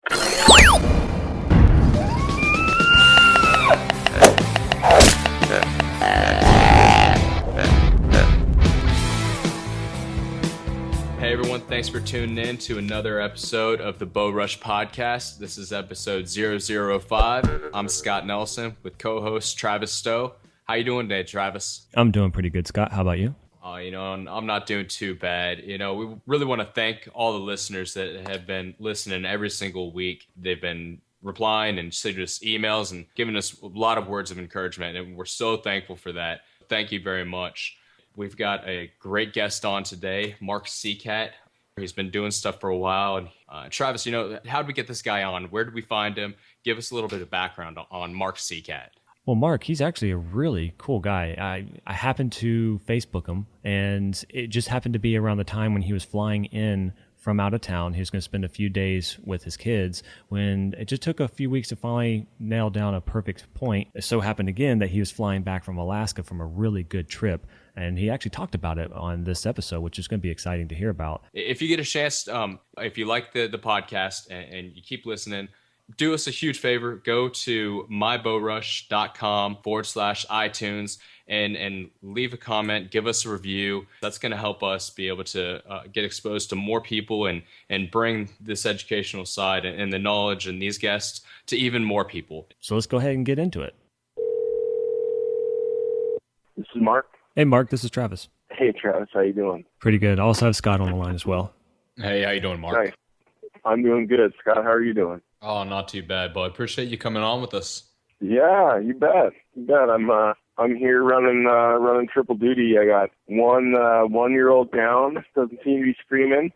Hey everyone, thanks for tuning in to another episode of the BowRush Podcast. This is episode 005. I'm Scott Nelson with co-host Travis Stowe. How you doing today, Travis? I'm doing pretty good, Scott. How about you? I'm not doing too bad. We really want to thank all the listeners that have been listening every single week. They've been replying and sending us emails and giving us a lot of words of encouragement, and we're so thankful for that. Thank you very much. We've got a great guest on today, Mark Seacat. He's been doing stuff for a while. And Travis, how did we get this guy on? Where did we find him? Give us a little bit of background on Mark Seacat. Well, Mark, he's actually a really cool guy. I happened to Facebook him, and it just happened to be around the time when he was flying in from out of town. He was going to spend a few days with his kids, when it just took a few weeks to finally nail down a perfect point. It so happened again that he was flying back from Alaska from a really good trip, and he actually talked about it on this episode, which is going to be exciting to hear about. If you get a chance, if you like the podcast and you keep listening, do us a huge favor. Go to mybowrush.com/iTunes and leave a comment, give us a review. That's going to help us be able to get exposed to more people and bring this educational side and the knowledge and these guests to even more people. So let's go ahead and get into it. This is Mark. Hey, Mark, this is Travis. Hey, Travis. How you doing? Pretty good. I also have Scott on the line as well. Hey, how you doing, Mark? Nice. I'm doing good. Scott, how are you doing? Oh, not too bad, but I appreciate you coming on with us. Yeah, you bet. You bet. I'm here running triple duty. I got one 1-year-old down, doesn't seem to be screaming,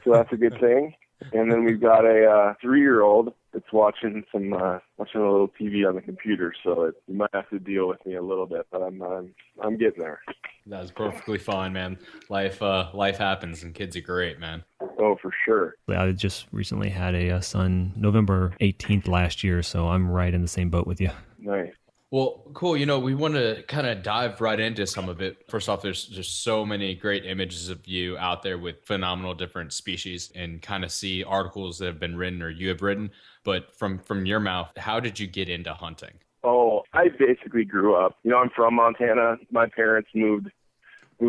so that's a good thing. And then we've got a 3-year-old that's watching a little TV on the computer, so you might have to deal with me a little bit, but I'm getting there. That's perfectly fine, man. Life happens, and kids are great, man. Oh, for sure. I just recently had a son November 18th last year, so I'm right in the same boat with you. Nice. Well, cool. We want to kind of dive right into some of it. First off, there's just so many great images of you out there with phenomenal different species, and kind of see articles that have been written or you have written. But from your mouth, how did you get into hunting? Oh, I basically grew up. I'm from Montana. My parents moved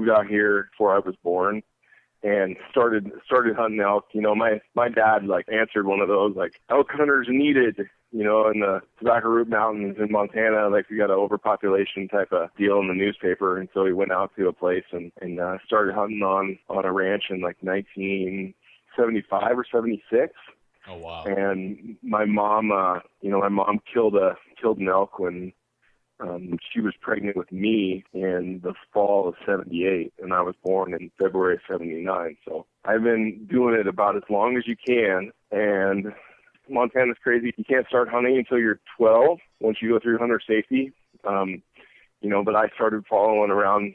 out here before I was born, and started hunting elk. My dad answered one of those elk hunters needed. In the Tobacco Root Mountains in Montana, we got an overpopulation type of deal in the newspaper, and so he went out to a place and started hunting on a ranch in 1975 or 76. Oh wow! And my mom, killed an elk when she was pregnant with me in the fall of 78, and I was born in February of 79. So I've been doing it about as long as you can, and Montana's crazy. You can't start hunting until you're 12 once you go through hunter safety. But I started following around,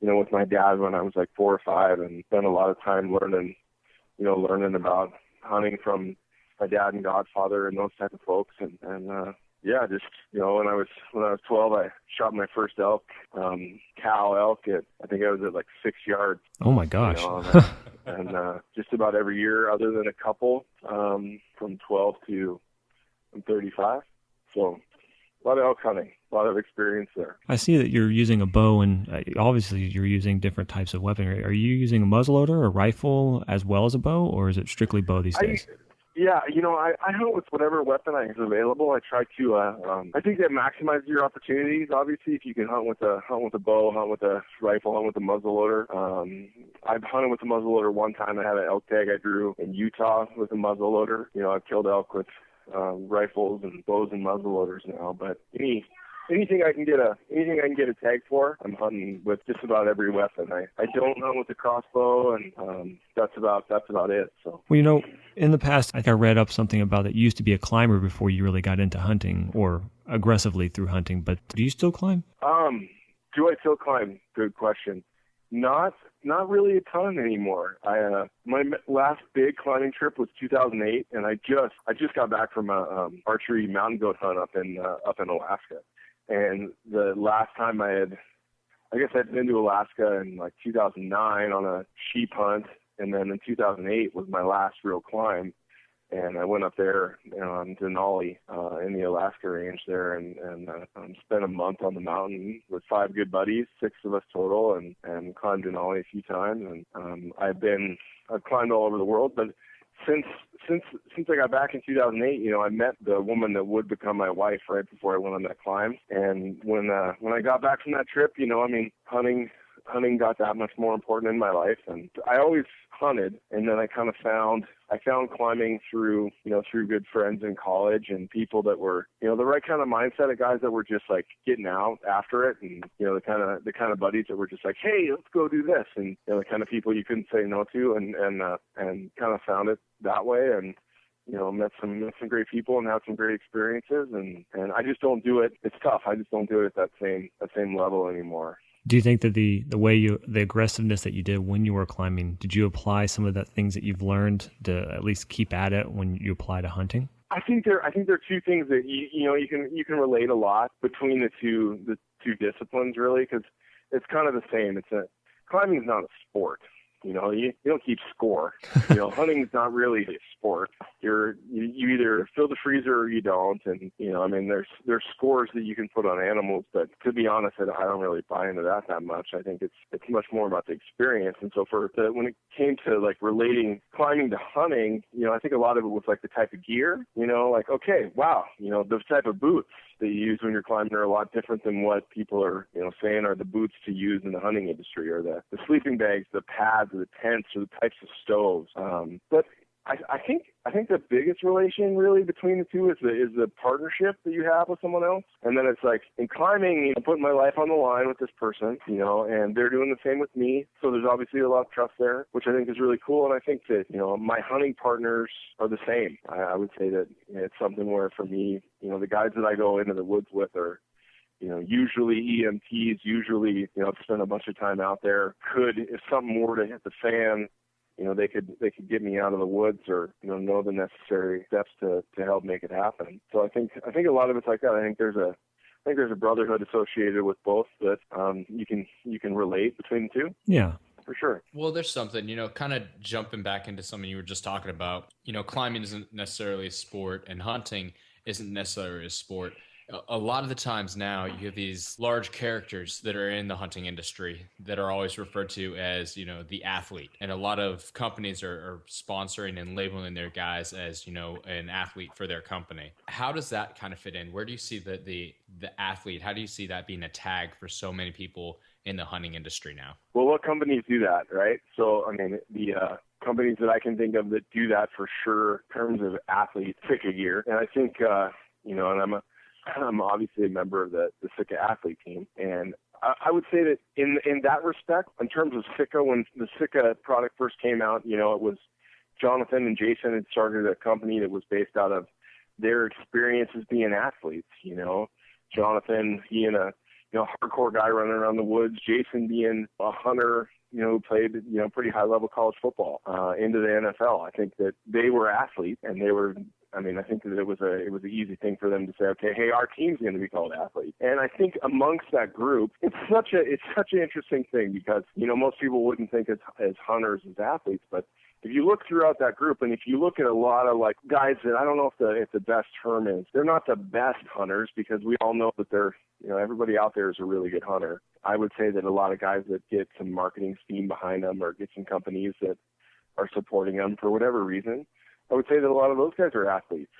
with my dad when I was 4 or 5, and spent a lot of time learning about hunting from my dad and godfather and those type of folks. And yeah, just, when I was 12, I shot my first elk, cow elk I think I was at 6 yards. Oh my gosh. And just about every year, other than a couple, from 12 to 35. So a lot of elk hunting, a lot of experience there. I see that you're using a bow, and obviously you're using different types of weaponry. Are you using a muzzleloader, a rifle, as well as a bow, or is it strictly bow these days? Yeah, I hunt with whatever weapon I have available. I try to. I think that maximizes your opportunities. Obviously, if you can hunt with a bow, hunt with a rifle, hunt with a muzzleloader. I've hunted with a muzzleloader one time. I had an elk tag I drew in Utah with a muzzleloader. I've killed elk with rifles and bows and muzzleloaders now. But anything I can get a tag for, I'm hunting with just about every weapon. I don't hunt with a crossbow, and that's about it. So. Well, in the past, I think I read up something about that you used to be a climber before you really got into hunting, or aggressively through hunting. But do you still climb? Do I still climb? Good question. Not really a ton anymore. My last big climbing trip was 2008, and I just got back from a archery mountain goat hunt up in Alaska. And the last time I'd been to Alaska in 2009 on a sheep hunt, and then in 2008 was my last real climb. And I went up there on Denali in the Alaska range there, and spent a month on the mountain with 5 good buddies, 6 of us total, and climbed Denali a few times. And I've climbed all over the world, but since I got back in 2008, I met the woman that would become my wife right before I went on that climb. And when I got back from that trip, hunting got that much more important in my life. And I always hunted, and then I found climbing through good friends in college and people that were, the right kind of mindset of guys that were just like getting out after it, and, the kind of buddies that were just like, hey, let's go do this. And, the kind of people you couldn't say no to, and kind of found it that way. And, met some great people and had some great experiences. And I just don't do it. It's tough. I just don't do it at that same level anymore. Do you think that the aggressiveness that you did when you were climbing, did you apply some of the things that you've learned to at least keep at it when you apply to hunting? I think there are 2 things that you can relate a lot between the two disciplines, really, because it's kind of the same. Climbing is not a sport. You don't keep score. Hunting is not really a sport. You either fill the freezer or you don't. And, there's scores that you can put on animals, but to be honest, I don't really buy into that much. I think it's much more about the experience. And so when it came to like relating climbing to hunting, I think a lot of it was like the type of gear, like, okay, wow, the type of boots that you use when you're climbing are a lot different than what people are, saying are the boots to use in the hunting industry, or the sleeping bags, the pads, or the tents, or the types of stoves. But I think the biggest relation really between the two is the partnership that you have with someone else. And then it's like in climbing, putting my life on the line with this person, and they're doing the same with me. So there's obviously a lot of trust there, which I think is really cool. And I think that, my hunting partners are the same. I would say that it's something where for me, the guys that I go into the woods with are, usually EMTs, usually, spend a bunch of time out there. If something were to hit the fan, they could get me out of the woods, or know the necessary steps to help make it happen. So I think a lot of it's like that. I think there's a brotherhood associated with both that you can relate between the two. Yeah. For sure. Well, there's something, kind of jumping back into something you were just talking about. Climbing isn't necessarily a sport, and hunting isn't necessarily a sport. A lot of the times now you have these large characters that are in the hunting industry that are always referred to as, the athlete. And a lot of companies are sponsoring and labeling their guys as, an athlete for their company. How does that kind of fit in? Where do you see the athlete? How do you see that being a tag for so many people in the hunting industry now? Well, what companies do that, right? So, the companies that I can think of that do that for sure in terms of athletes, Seacat gear. And I think, and I'm obviously a member of the Seacat athlete team. And I would say that in that respect, in terms of Seacat, when the Seacat product first came out, it was Jonathan and Jason had started a company that was based out of their experiences being athletes. Jonathan being a hardcore guy running around the woods, Jason being a hunter, who played, pretty high level college football into the NFL. I think that they were athletes, and they were. I think that it was an easy thing for them to say, okay, hey, our team's going to be called Athlete. And I think amongst that group, it's such an interesting thing because, most people wouldn't think as hunters as athletes, but if you look throughout that group, and if you look at a lot of like guys that I don't know if the best term is, they're not the best hunters because we all know that they're, everybody out there is a really good hunter. I would say that a lot of guys that get some marketing steam behind them or get some companies that are supporting them for whatever reason, I would say that a lot of those guys are athletes,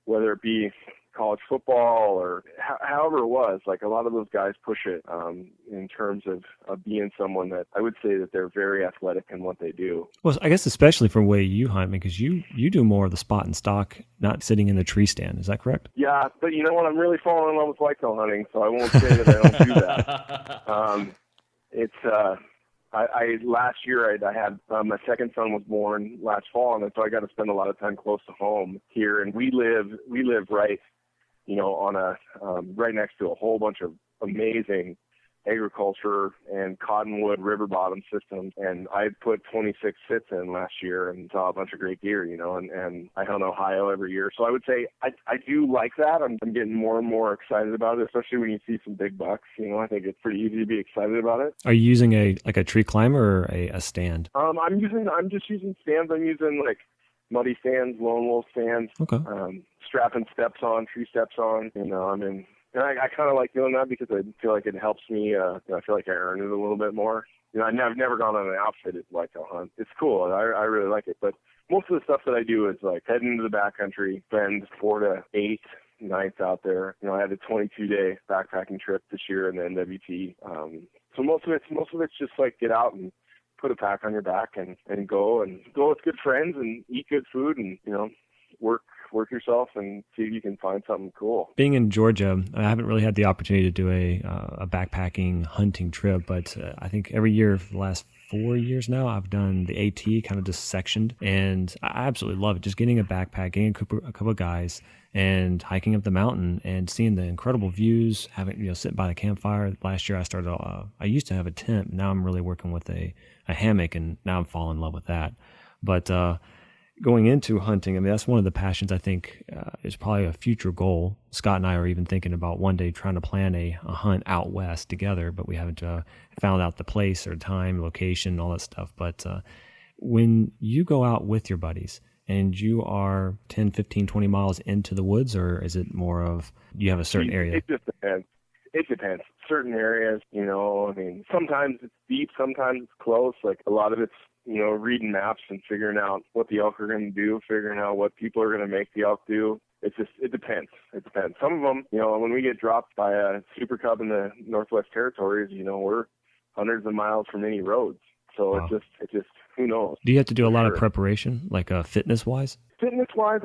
whether it be college football or however it was. Like a lot of those guys push it in terms of being someone that I would say that they're very athletic in what they do. Well, I guess especially for the way you hunt, because you do more of the spot and stock, not sitting in the tree stand. Is that correct? Yeah, but you know what? I'm really falling in love with whitetail hunting, so I won't say that I don't do that. I last year I had my second son was born last fall, and so I got to spend a lot of time close to home here. And we live right, on right next to a whole bunch of amazing agriculture and cottonwood river bottom systems. And I put 26 sits in last year and saw a bunch of great deer, and I hunt Ohio every year. So I would say I do like that. I'm getting more and more excited about it, especially when you see some big bucks. I think it's pretty easy to be excited about it. Are you using a tree climber or a stand? I'm just using stands. I'm using muddy stands, lone wolf stands, Okay. strapping steps on, tree steps on. And I kind of like doing that because I feel like it helps me. I feel like I earn it a little bit more. I've never gone on an outfitted whitetail hunt. It's cool. I really like it. But most of the stuff that I do is like heading into the backcountry, spend 4 to 8 nights out there. I had a 22-day backpacking trip this year in the NWT. So most of it's just like get out and put a pack on your back and go with good friends and eat good food and work yourself and see if you can find something cool. Being in Georgia, I haven't really had the opportunity to do a backpacking hunting trip, but I think every year for the last 4 years now, I've done the AT kind of just sectioned, and I absolutely love it. Just getting a backpack, getting a couple of guys, and hiking up the mountain and seeing the incredible views. Having sitting by the campfire. Last year, I used to have a tent. Now I'm really working with a hammock, and now I'm falling in love with that. But going into hunting, I mean, that's one of the passions I think is probably a future goal. Scott and I are even thinking about one day trying to plan a hunt out west together, but we haven't found out the place or time, location, all that stuff. But when you go out with your buddies and you are 10, 15, 20 miles into the woods, or is it more of you have a certain area? It just depends. It depends. Certain areas, sometimes it's deep, sometimes it's close. Like a lot of it's, reading maps and figuring out what the elk are going to do, figuring out what people are going to make the elk do. It depends. It depends. Some of them, when we get dropped by a super cub in the Northwest Territories, we're hundreds of miles from any roads. So wow. It just, who knows? Do you have to do a lot of preparation, like fitness wise? Fitness wise,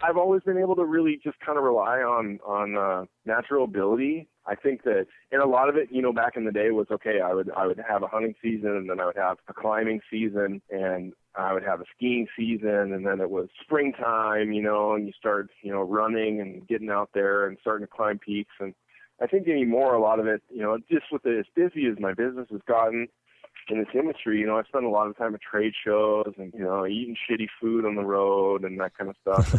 I've always been able to really just kind of rely on natural ability. I think that, and a lot of it, back in the day was okay. I would have a hunting season, and then I would have a climbing season, and I would have a skiing season, and then it was springtime, and you start, running and getting out there and starting to climb peaks. And I think anymore, a lot of it, just with as busy as my business has gotten in this industry, I spend a lot of time at trade shows and, eating shitty food on the road and that kind of stuff.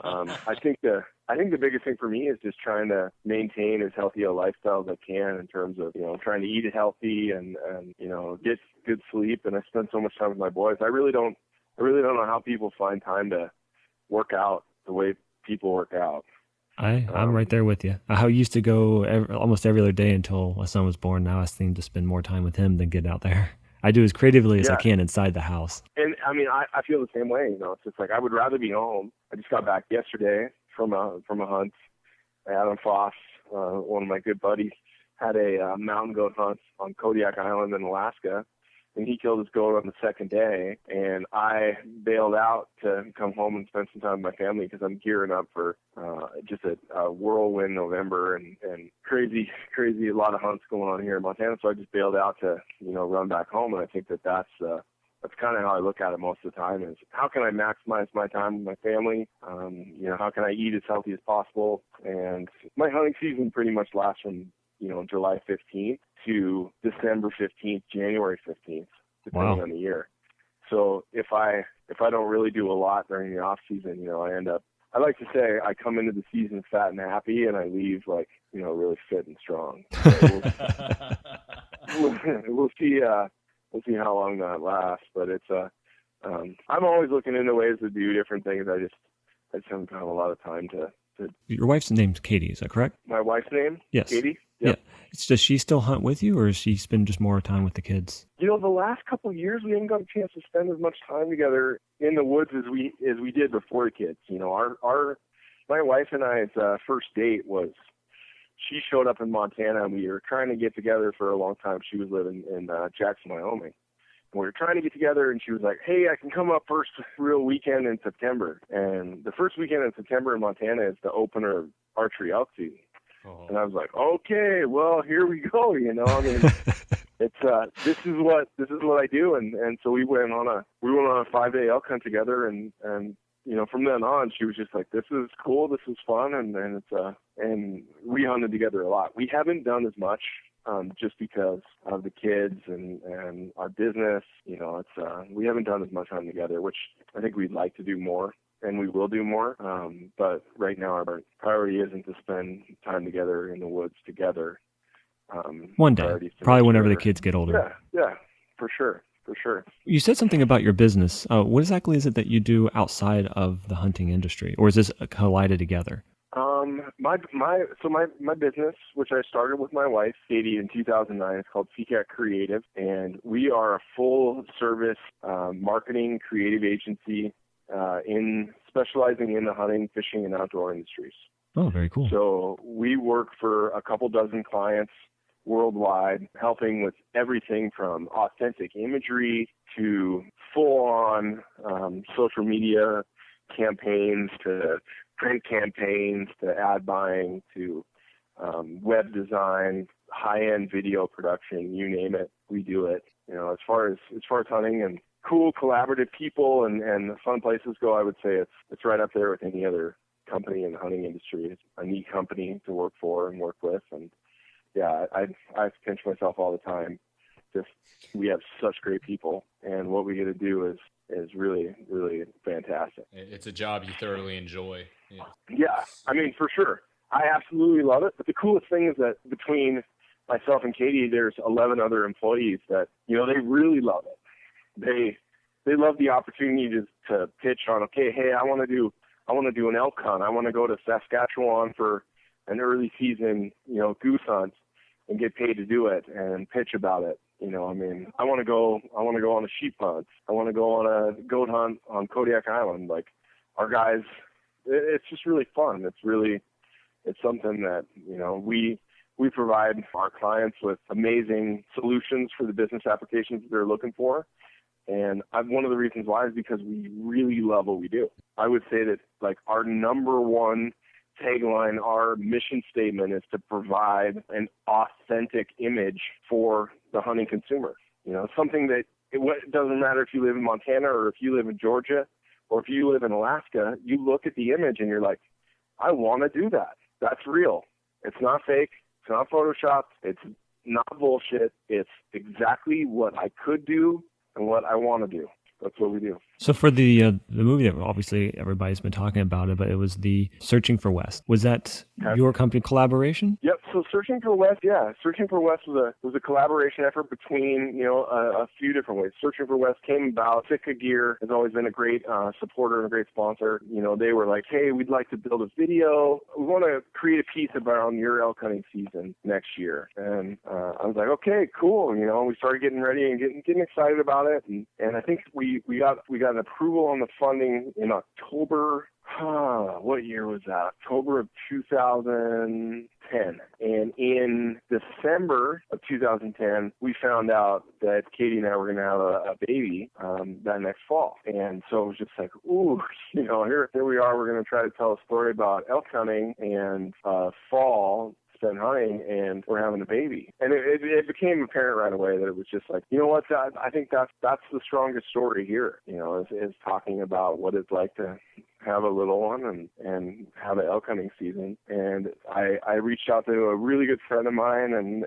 And, I think the biggest thing for me is just trying to maintain as healthy a lifestyle as I can in terms of, trying to eat healthy and get good sleep. And I spend so much time with my boys. I really don't know how people find time to work out the way people work out. I'm right there with you. I used to go almost every other day until my son was born. Now I seem to spend more time with him than get out there. I do as creatively as I can inside the house. And I feel the same way. It's just like I would rather be home. I just got back yesterday from a hunt. Adam Foss, one of my good buddies, had a mountain goat hunt on Kodiak Island in Alaska. And he killed his goat on the second day, and I bailed out to come home and spend some time with my family because I'm gearing up for just a whirlwind November and crazy, a lot of hunts going on here in Montana. So I just bailed out to, run back home. And I think that's kind of how I look at it most of the time is how can I maximize my time with my family? How can I eat as healthy as possible? And my hunting season pretty much lasts from, July 15th to December 15th, January 15th, depending on the year. So if I don't really do a lot during the off season, I like to say I come into the season fat and happy, and I leave really fit and strong. So we'll see how long that lasts, but it's I'm always looking into ways to do different things. I just haven't found a lot of time to. Your wife's name's Katie, is that correct? My wife's name? Yes. Katie? Yep. Yeah. Does she still hunt with you, or does she spend just more time with the kids? The last couple of years, we haven't got a chance to spend as much time together in the woods as we did before the kids. My wife and I's first date was, she showed up in Montana, and we were trying to get together for a long time. She was living in Jackson, Wyoming. We were trying to get together, and she was like, hey, I can come up first real weekend in September. And the first weekend in September in Montana is the opener of archery elk season. Oh. And I was like, okay, well, here we go. It's this is what I do. And so we went on a 5-day elk hunt together, and from then on, she was just like, this is cool, this is fun, and it's and we hunted together a lot. We haven't done as much. Just because of the kids and our business, we haven't done as much hunting together, which I think we'd like to do more, and we will do more. But right now our priority isn't to spend time together in the woods together. One day, probably whenever the kids get older. Yeah, for sure. for sure. You said something about your business. What exactly is it that you do outside of the hunting industry, or is this collided together? My business, which I started with my wife, Katie, in 2009, is called Seacat Creative, and we are a full service marketing creative agency specializing in the hunting, fishing, and outdoor industries. Oh, very cool. So we work for a couple dozen clients worldwide, helping with everything from authentic imagery to full-on social media campaigns to print campaigns to ad buying to web design, high-end video production, you name it, we do it. You know, as far as hunting and cool collaborative people and fun places go, I would say it's right up there with any other company in the hunting industry. It's a neat company to work for and work with, and yeah, I pinch myself all the time. Just we have such great people, and what we get to do is really, really fantastic. It's a job you thoroughly enjoy. Yeah, I mean, for sure. I absolutely love it. But the coolest thing is that between myself and Katie, there's 11 other employees that, you know, they really love it. They love the opportunity to pitch on, okay, hey, I want to do an elk hunt. I want to go to Saskatchewan for an early season, you know, goose hunt and get paid to do it and pitch about it. You know, I mean, I want to go on a sheep hunt. I want to go on a goat hunt on Kodiak Island. Like, our guys, it's just really fun. It's something that, you know, we provide our clients with amazing solutions for the business applications that they're looking for. And one of the reasons why is because we really love what we do. I would say that, like, our number one tagline, our mission statement is to provide an authentic image for the hunting consumer. You know, something that it doesn't matter if you live in Montana or if you live in Georgia or if you live in Alaska, you look at the image and you're like, I want to do that. That's real. It's not fake. It's not Photoshopped. It's not bullshit. It's exactly what I could do and what I want to do. That's what we do. So for the movie that obviously everybody's been talking about it, but it was the Searching for West. Was that your company collaboration? Yep. So Searching for West, yeah. Searching for West was a collaboration effort between, you know, a few different ways. Searching for West came about. Sitka Gear has always been a great supporter and a great sponsor. You know, they were like, hey, we'd like to build a video. We want to create a piece about your elk hunting season next year. And I was like, okay, cool. You know, we started getting ready and getting excited about it. And I think we got an approval on the funding in October. What year was that? October of 2010. And in December of 2010, we found out that Katie and I were going to have a baby that next fall. And so it was just like, ooh, you know, here we are. We're going to try to tell a story about elk hunting and fall spent hunting, and we're having a baby. And it became apparent right away that it was just like, you know what, I think that's the strongest story here, you know, is talking about what it's like to have a little one and have an elk hunting season. And I reached out to a really good friend of mine and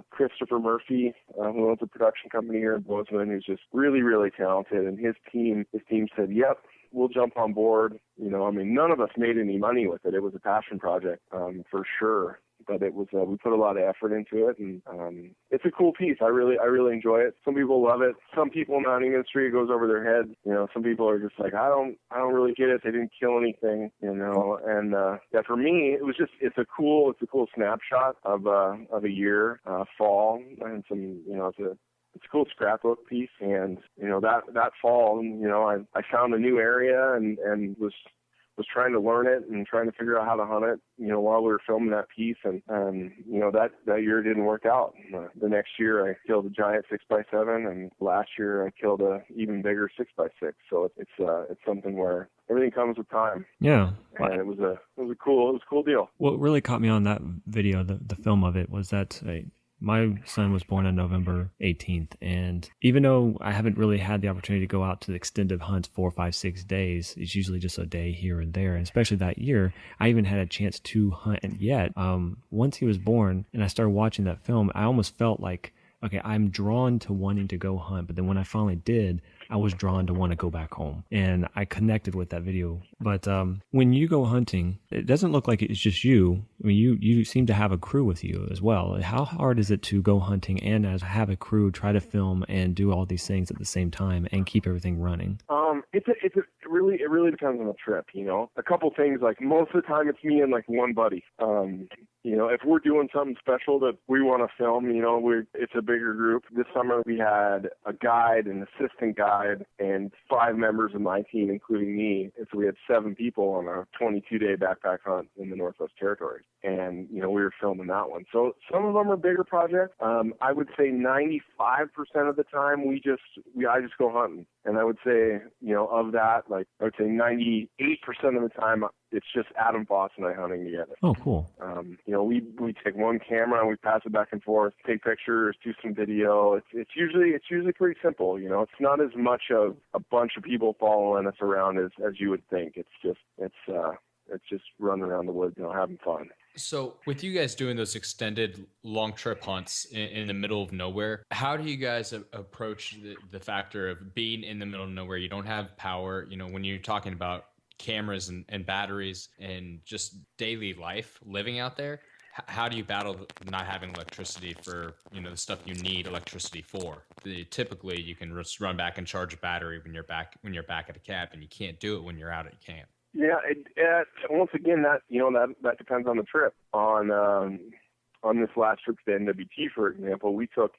Christopher Murphy, who owns a production company here in Bozeman, who's just really, really talented. And his team said, yep, we'll jump on board. You know, I mean, none of us made any money with it. It was a passion project, for sure. But it was we put a lot of effort into it, and it's a cool piece. I really enjoy it. Some people love it. Some people in the hunting industry, it goes over their heads. You know, some people are just like, I don't really get it. They didn't kill anything, you know. And yeah, for me, it's a cool snapshot of a year, fall, and some, you know, it's a cool scrapbook piece. And you know, that fall, you know, I found a new area and was trying to learn it and trying to figure out how to hunt it, you know, while we were filming that piece. And you know, that year didn't work out. The next year I killed a giant 6x7, and last year I killed a even bigger 6x6. So it's something where everything comes with time. Yeah. And it was a cool deal. What really caught me on that video, the film of it, was that my son was born on November 18th, and even though I haven't really had the opportunity to go out to the extended hunts 4, 5, 6 days, it's usually just a day here and there, and especially that year, I even had a chance to hunt. And yet, once he was born and I started watching that film, I almost felt like, okay, I'm drawn to wanting to go hunt, but then when I finally did, I was drawn to want to go back home, and I connected with that video. But when you go hunting, it doesn't look like it's just you. I mean, you seem to have a crew with you as well. How hard is it to go hunting and have a crew, try to film and do all these things at the same time and keep everything running? It really depends on the trip, you know. A couple things, like most of the time it's me and like one buddy. You know, if we're doing something special that we want to film, you know, it's a bigger group. This summer we had a guide, an assistant guide, and 5 members of my team, including me. And so we had 7 people on a 22-day backpack hunt in the Northwest Territories. And, you know, we were filming that one. So some of them are bigger projects. I would say 95% of the time I just go hunting. And I would say, you know, of that, like I would say 98% of the time it's just Adam Foss and I hunting together. Oh, cool. You know, we take one camera and we pass it back and forth, take pictures, do some video. It's usually pretty simple. You know, it's not as much of a bunch of people following us around as you would think. It's just running around the woods, you know, having fun. So with you guys doing those extended long trip hunts in the middle of nowhere, how do you guys approach the factor of being in the middle of nowhere? You don't have power, you know, when you're talking about cameras and batteries and just daily life living out there. How do you battle not having electricity for, you know, the stuff you need electricity for? Typically, you can just run back and charge a battery when you're back at a camp, and you can't do it when you're out at camp. Yeah, once again, that depends on the trip. On this last trip to NWT, for example, we took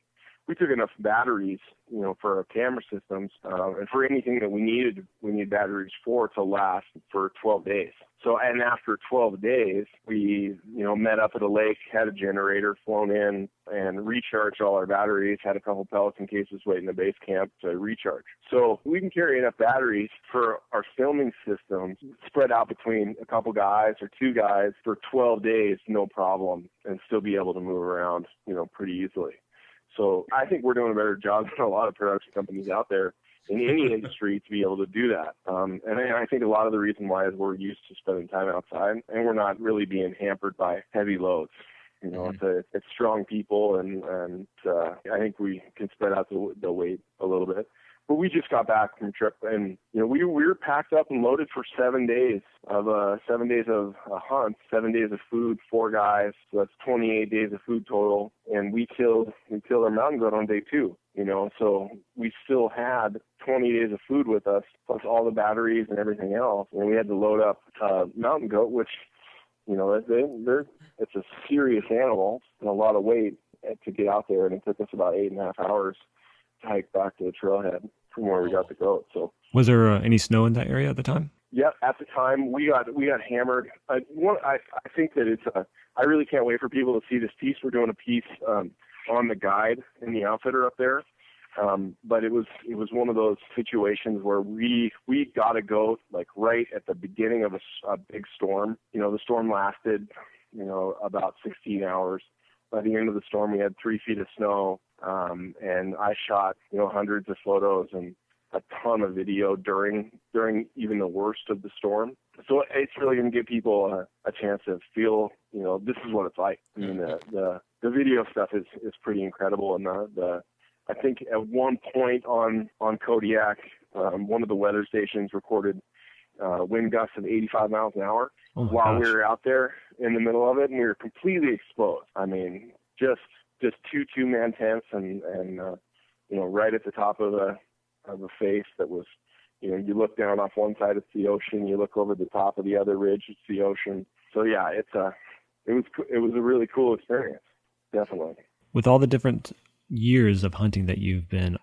enough batteries, you know, for our camera systems, and for anything that we need batteries for to last for 12 days. So, and after 12 days, we, you know, met up at a lake, had a generator flown in and recharged all our batteries, had a couple Pelican cases waiting in the base camp to recharge. So we can carry enough batteries for our filming systems spread out between a couple guys or 2 guys for 12 days, no problem, and still be able to move around, you know, pretty easily. So I think we're doing a better job than a lot of production companies out there in any industry to be able to do that. And I think a lot of the reason why is we're used to spending time outside, and we're not really being hampered by heavy loads. You know, it's strong people, and I think we can spread out the weight a little bit. But we just got back from a trip, and you know, we were packed up and loaded for 7 days of a hunt, 7 days of food, 4 guys. So that's 28 days of food total, and we killed our mountain goat on day 2. You know, so we still had 20 days of food with us, plus all the batteries and everything else, and we had to load up mountain goat, which, you know, it's a serious animal and a lot of weight to get out there, and it took us about 8.5 hours to hike back to the trailhead from where we got the goat. So, was there any snow in that area at the time? Yeah, at the time we got hammered. I think that I really can't wait for people to see this piece. We're doing a piece on the guide and the outfitter up there. But it was one of those situations where we got a goat like right at the beginning of a big storm. You know, the storm lasted, you know, about 16 hours. By the end of the storm, we had 3 feet of snow. And I shot, you know, hundreds of photos and a ton of video during even the worst of the storm. So it's really going to give people a chance to feel, you know, this is what it's like. I mean, the video stuff is pretty incredible. And I think at one point on Kodiak, one of the weather stations recorded wind gusts of 85 miles an hour while we were out there in the middle of it, and we were completely exposed. I mean, just 2 two-man tents and you know, right at the top of a face that was, you know, you look down off one side, it's the ocean. You look over the top of the other ridge, it's the ocean. So yeah, it was a really cool experience, definitely. With all the different years of hunting that you've been,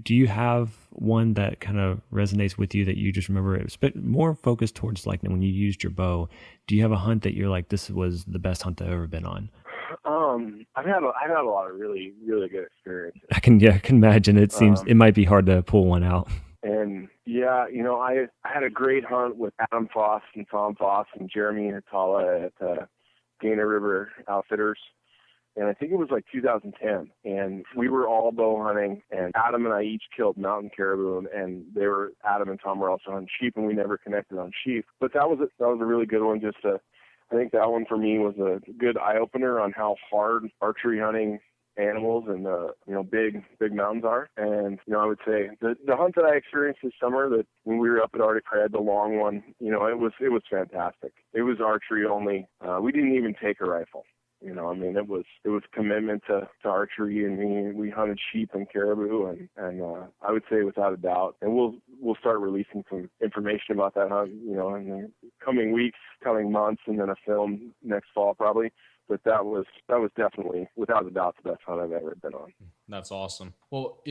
do you have one that kind of resonates with you that you just remember? It was more focused towards like when you used your bow. Do you have a hunt that you're like, this was the best hunt I've ever been on? I've had a lot of really, really good experiences. I can imagine. It seems it might be hard to pull one out. And yeah, you know, I had a great hunt with Adam Foss and Tom Foss and Jeremy Hatala at Dana River Outfitters. And I think it was like 2010, and we were all bow hunting, and Adam and I each killed mountain caribou, and Adam and Tom were also hunting sheep, and we never connected on sheep. But that was a really good one. I think that one for me was a good eye opener on how hard archery hunting animals and big mountains are. And I would say the hunt that I experienced this summer, that when we were up at Arctic Red, the long one, it was fantastic. It was archery only. We didn't even take a rifle. It was commitment to archery, and we hunted sheep and caribou, and I would say without a doubt, and we'll start releasing some information about that hunt, in the coming weeks, coming months, and then a film next fall probably. But that was definitely, without a doubt, the best hunt I've ever been on. That's awesome. Well,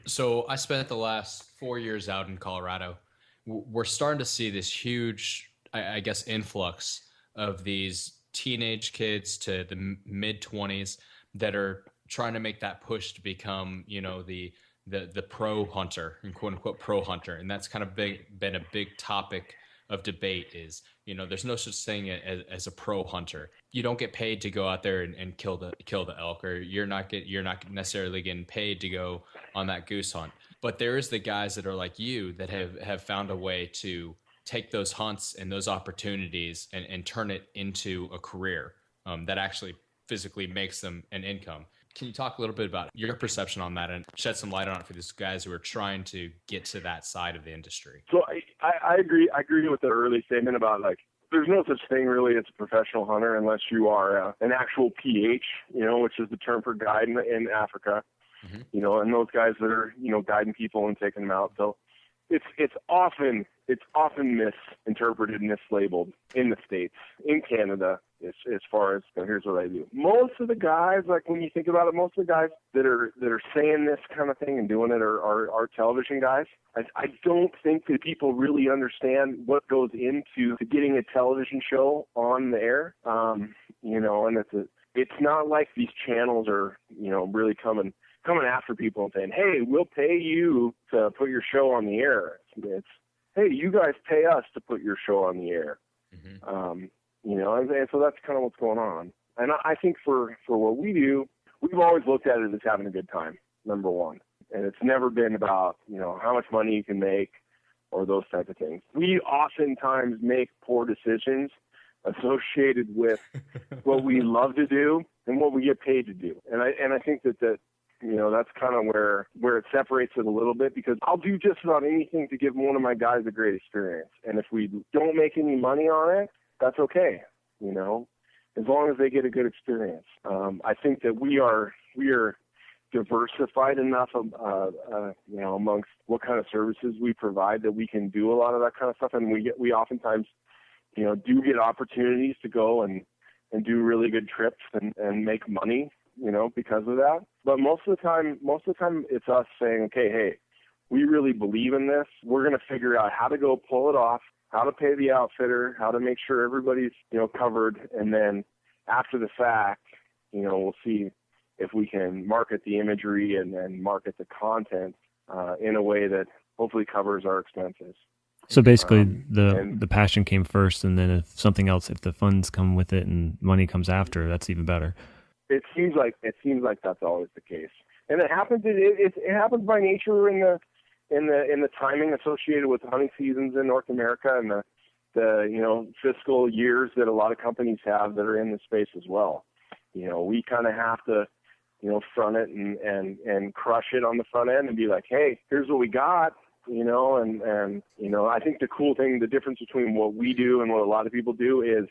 so I spent the last 4 years out in Colorado. We're starting to see this huge, I guess, influx of these teenage kids to the mid-20s that are trying to make that push to become, the pro hunter, and quote unquote pro hunter. And that's kind of been a big topic of debate is, there's no such thing as a pro hunter. You don't get paid to go out there and kill the elk, or you're not necessarily getting paid to go on that goose hunt. But there is the guys that are like you that have found a way to take those hunts and those opportunities and turn it into a career that actually physically makes them an income. Can you talk a little bit about your perception on that and shed some light on it for these guys who are trying to get to that side of the industry? So I agree. I agree with the early statement about, like, there's no such thing really as a professional hunter unless you are an actual PH, which is the term for guide in Africa, and those guys that are, guiding people and taking them out. So it's often misinterpreted, mislabeled in the States, in Canada, as far as, here's what I do. Most of the guys, like, when you think about it, most of the guys that are saying this kind of thing and doing it are television guys. I don't think that people really understand what goes into getting a television show on the air. And it's not like these channels are, really coming after people and saying, hey, we'll pay you to put your show on the air. It's hey, you guys pay us to put your show on the air. And so that's kind of what's going on. And I think for what we do, we've always looked at it as having a good time, number one. And it's never been about, how much money you can make or those type of things. We oftentimes make poor decisions associated with what we love to do and what we get paid to do. And I think that that's kind of where it separates it a little bit, because I'll do just about anything to give one of my guys a great experience. And if we don't make any money on it, that's okay, as long as they get a good experience. I think that we are diversified enough, amongst what kind of services we provide, that we can do a lot of that kind of stuff. And we oftentimes, do get opportunities to go and do really good trips and make money, because of that. But most of the time it's us saying, okay, hey, we really believe in this. We're going to figure out how to go pull it off, how to pay the outfitter, how to make sure everybody's, covered. And then after the fact, we'll see if we can market the imagery and then market the content in a way that hopefully covers our expenses. So basically the passion came first, and then if the funds come with it and money comes after, that's even better. It seems like that's always the case. And it happens happens by nature in the timing associated with hunting seasons in North America and the fiscal years that a lot of companies have that are in the space as well. We kind of have to front it and crush it on the front end and be like, hey, here's what we got, and I think the difference between what we do and what a lot of people do is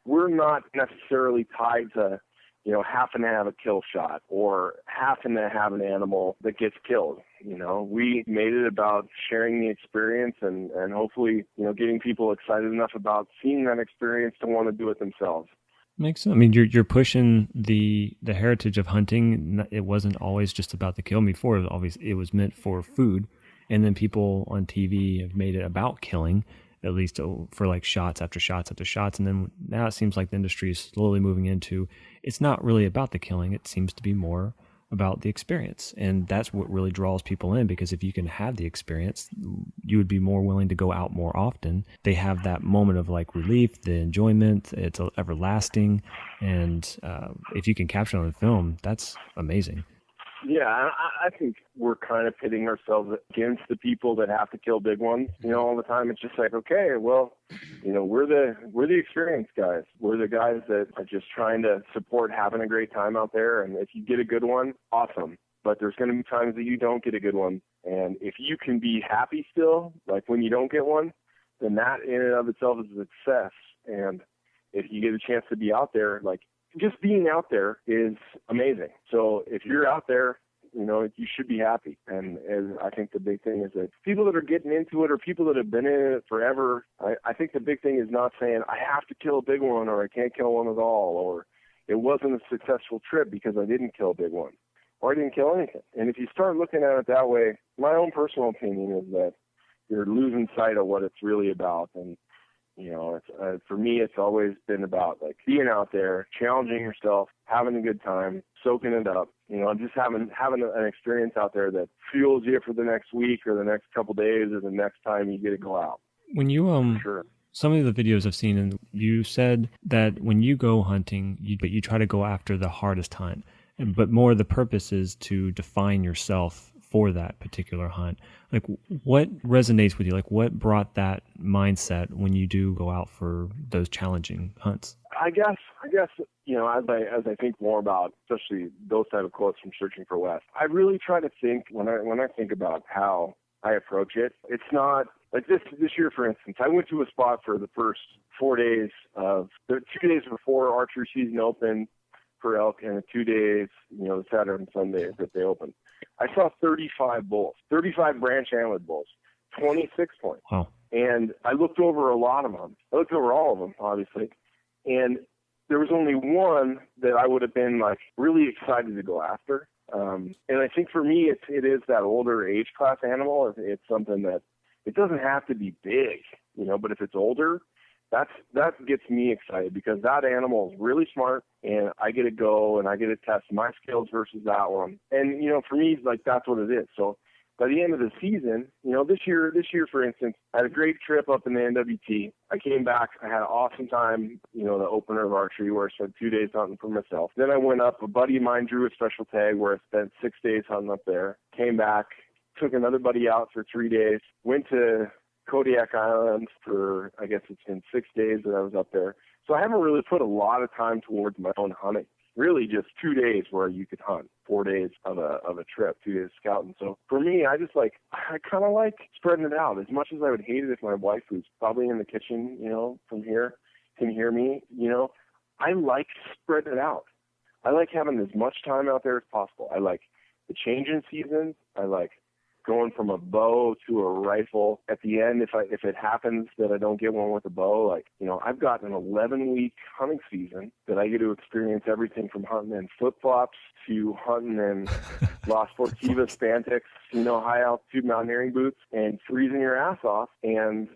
we're not necessarily tied to, having to have a kill shot or having to have an animal that gets killed. We made it about sharing the experience and hopefully, getting people excited enough about seeing that experience to want to do it themselves. Makes sense. I mean, you're pushing the heritage of hunting. It wasn't always just about the kill. Before, it was meant for food, and then people on TV have made it about killing, at least for like shots after shots after shots. And then now it seems like the industry is slowly moving into, it's not really about the killing. It seems to be more about the experience. And that's what really draws people in, because if you can have the experience, you would be more willing to go out more often. They have that moment of like relief, the enjoyment, it's everlasting. And if you can capture it on film, that's amazing. Yeah, I think we're kind of pitting ourselves against the people that have to kill big ones, all the time. It's just like, okay, well, we're the experienced guys. We're the guys that are just trying to support having a great time out there. And if you get a good one, awesome. But there's going to be times that you don't get a good one. And if you can be happy still, like when you don't get one, then that in and of itself is a success. And if you get a chance to be out there, like, just being out there is amazing. So if you're out there, you should be happy. And I think the big thing is that people that are getting into it or people that have been in it forever, I think the big thing is not saying I have to kill a big one or I can't kill one at all, or it wasn't a successful trip because I didn't kill a big one or I didn't kill anything. And if you start looking at it that way, my own personal opinion is that you're losing sight of what it's really about. And for me, it's always been about like being out there, challenging yourself, having a good time, soaking it up. Just having an experience out there that fuels you for the next week or the next couple days or the next time you get to go out. When you Sure. Some of the videos I've seen, and you said that when you go hunting, you try to go after the hardest hunt, but more the purpose is to define yourself for that particular hunt. Like, what resonates with you? Like, what brought that mindset when you do go out for those challenging hunts? I guess, as I think more about, especially those type of quotes from Searching for West, I really try to think when I think about how I approach it. It's not like this year, for instance, I went to a spot for the first 4 days the 2 days before archery season opened for elk, and the 2 days, the Saturday and Sunday that they opened. I saw 35 bulls, 35 branch antlered bulls, 26 points. Wow. And I looked over a lot of them. I looked over all of them, obviously. And there was only one that I would have been like really excited to go after. And I think for me, it is that older age class animal. It's something that it doesn't have to be big, but if it's older, that gets me excited because that animal is really smart and I get to go and I get to test my skills versus that one. And, for me, like, that's what it is. So by the end of the season, this year, for instance, I had a great trip up in the NWT. I came back. I had an awesome time, the opener of archery where I spent 2 days hunting for myself. Then I went up. A buddy of mine drew a special tag where I spent 6 days hunting up there. Came back, took another buddy out for 3 days, went to Kodiak Island for, I guess it's been 6 days that I was up there. So I haven't really put a lot of time towards my own hunting. Really just 2 days where you could hunt, 4 days of a trip, 2 days scouting. So for me, I kind of like spreading it out. As much as I would hate it if my wife, who's probably in the kitchen, from here, can hear me, I like spreading it out. I like having as much time out there as possible. I like the change in seasons. I like going from a bow to a rifle. At the end, if it happens that I don't get one with a bow, I've got an 11-week hunting season that I get to experience everything from hunting in flip-flops to hunting in La Sportiva Spantex, high altitude mountaineering boots, and freezing your ass off. And,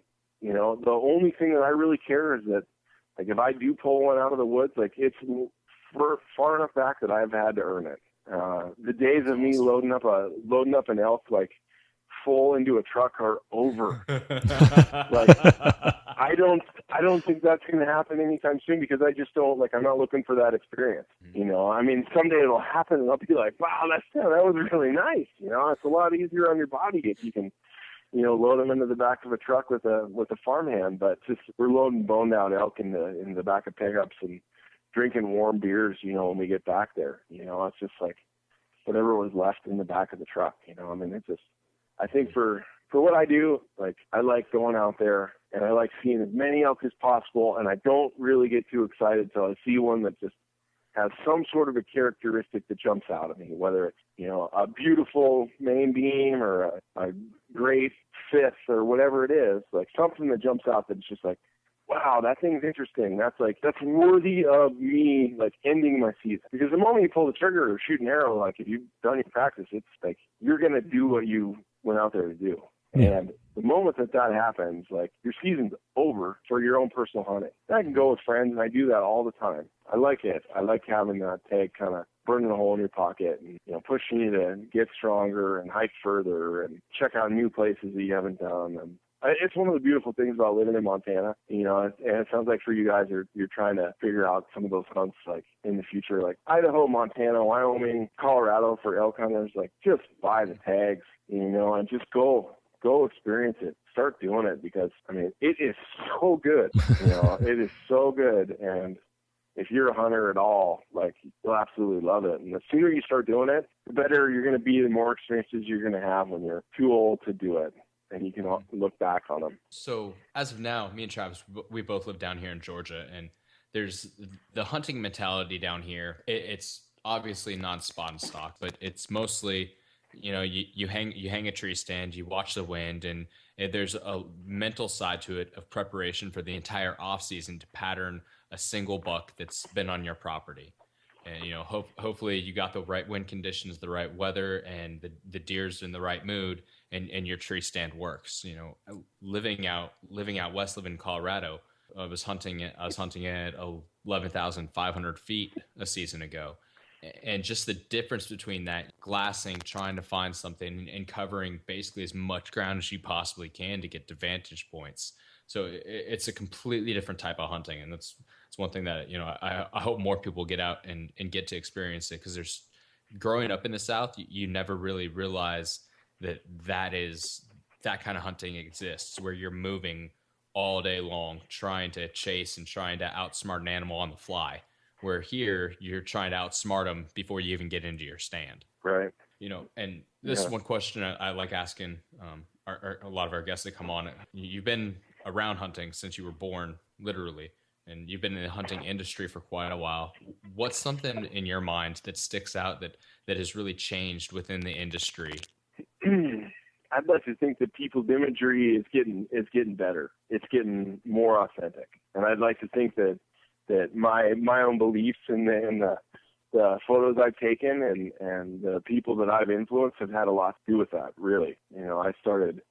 the only thing that I really care is that, like, if I do pull one out of the woods, like, it's far enough back that I've had to earn it. The days of me loading up an elk like full into a truck are over. Like, I don't think that's going to happen anytime soon because I just don't I'm not looking for that experience. I mean, someday it'll happen and I'll be like, wow, that was really nice. It's a lot easier on your body if you can, load them into the back of a truck with a farmhand. But just we're loading boned out elk in the back of pickups and drinking warm beers, when we get back there. It's just like whatever was left in the back of the truck, I mean, it's just, I think for what I do, like, I like going out there and I like seeing as many elk as possible. And I don't really get too excited till I see one that just has some sort of a characteristic that jumps out at me, whether it's, a beautiful main beam or a great fifth or whatever it is, like something that jumps out that's just like, wow, that thing's interesting. That's worthy of me, like, ending my season. Because the moment you pull the trigger or shoot an arrow, like, if you've done your practice, it's like you're going to do what you went out there to do. Yeah. And the moment that happens, like, your season's over for your own personal hunting. I can go with friends, and I do that all the time. I like it. I like having that tag kind of burning a hole in your pocket and, pushing you to get stronger and hike further and check out new places that you haven't done. And it's one of the beautiful things about living in Montana, you know, and it sounds like for you guys, you're trying to figure out some of those hunts, like, in the future, like Idaho, Montana, Wyoming, Colorado for elk hunters. Like, just buy the tags, you know, and just go experience it. Start doing it, because, I mean, it is so good, you know, it is so good. And if you're a hunter at all, like, you'll absolutely love it. And the sooner you start doing it, the better you're going to be, the more experiences you're going to have when you're too old to do it, and you can look back on them. So as of now, me and Travis, we both live down here in Georgia, and there's the hunting mentality down here. It's obviously not spot and stock, but it's mostly, you know, you hang a tree stand, you watch the wind, and there's a mental side to it of preparation for the entire off season to pattern a single buck that's been on your property. And, you know, hopefully you got the right wind conditions, the right weather, and the deer's in the right mood, and your tree stand works. You know, living out west, living in Colorado, I was hunting at 11,500 feet a season ago. And just the difference between that glassing, trying to find something, and covering basically as much ground as you possibly can to get to vantage points. So it's a completely different type of hunting. And it's one thing that, you know, I hope more people get out and get to experience it, because growing up in the South, you never really realize that kind of hunting exists, where you're moving all day long, trying to chase and trying to outsmart an animal on the fly. Where here, you're trying to outsmart them before you even get into your stand. Right. You know, and this is one question I like asking a lot of our guests that come on. You've been around hunting since you were born, literally, and you've been in the hunting industry for quite a while. What's something in your mind that sticks out that has really changed within the industry? I'd like to think that people's imagery is getting better. It's getting more authentic, and I'd like to think that my own beliefs in the photos I've taken and the people that I've influenced have had a lot to do with that, really. You know, I started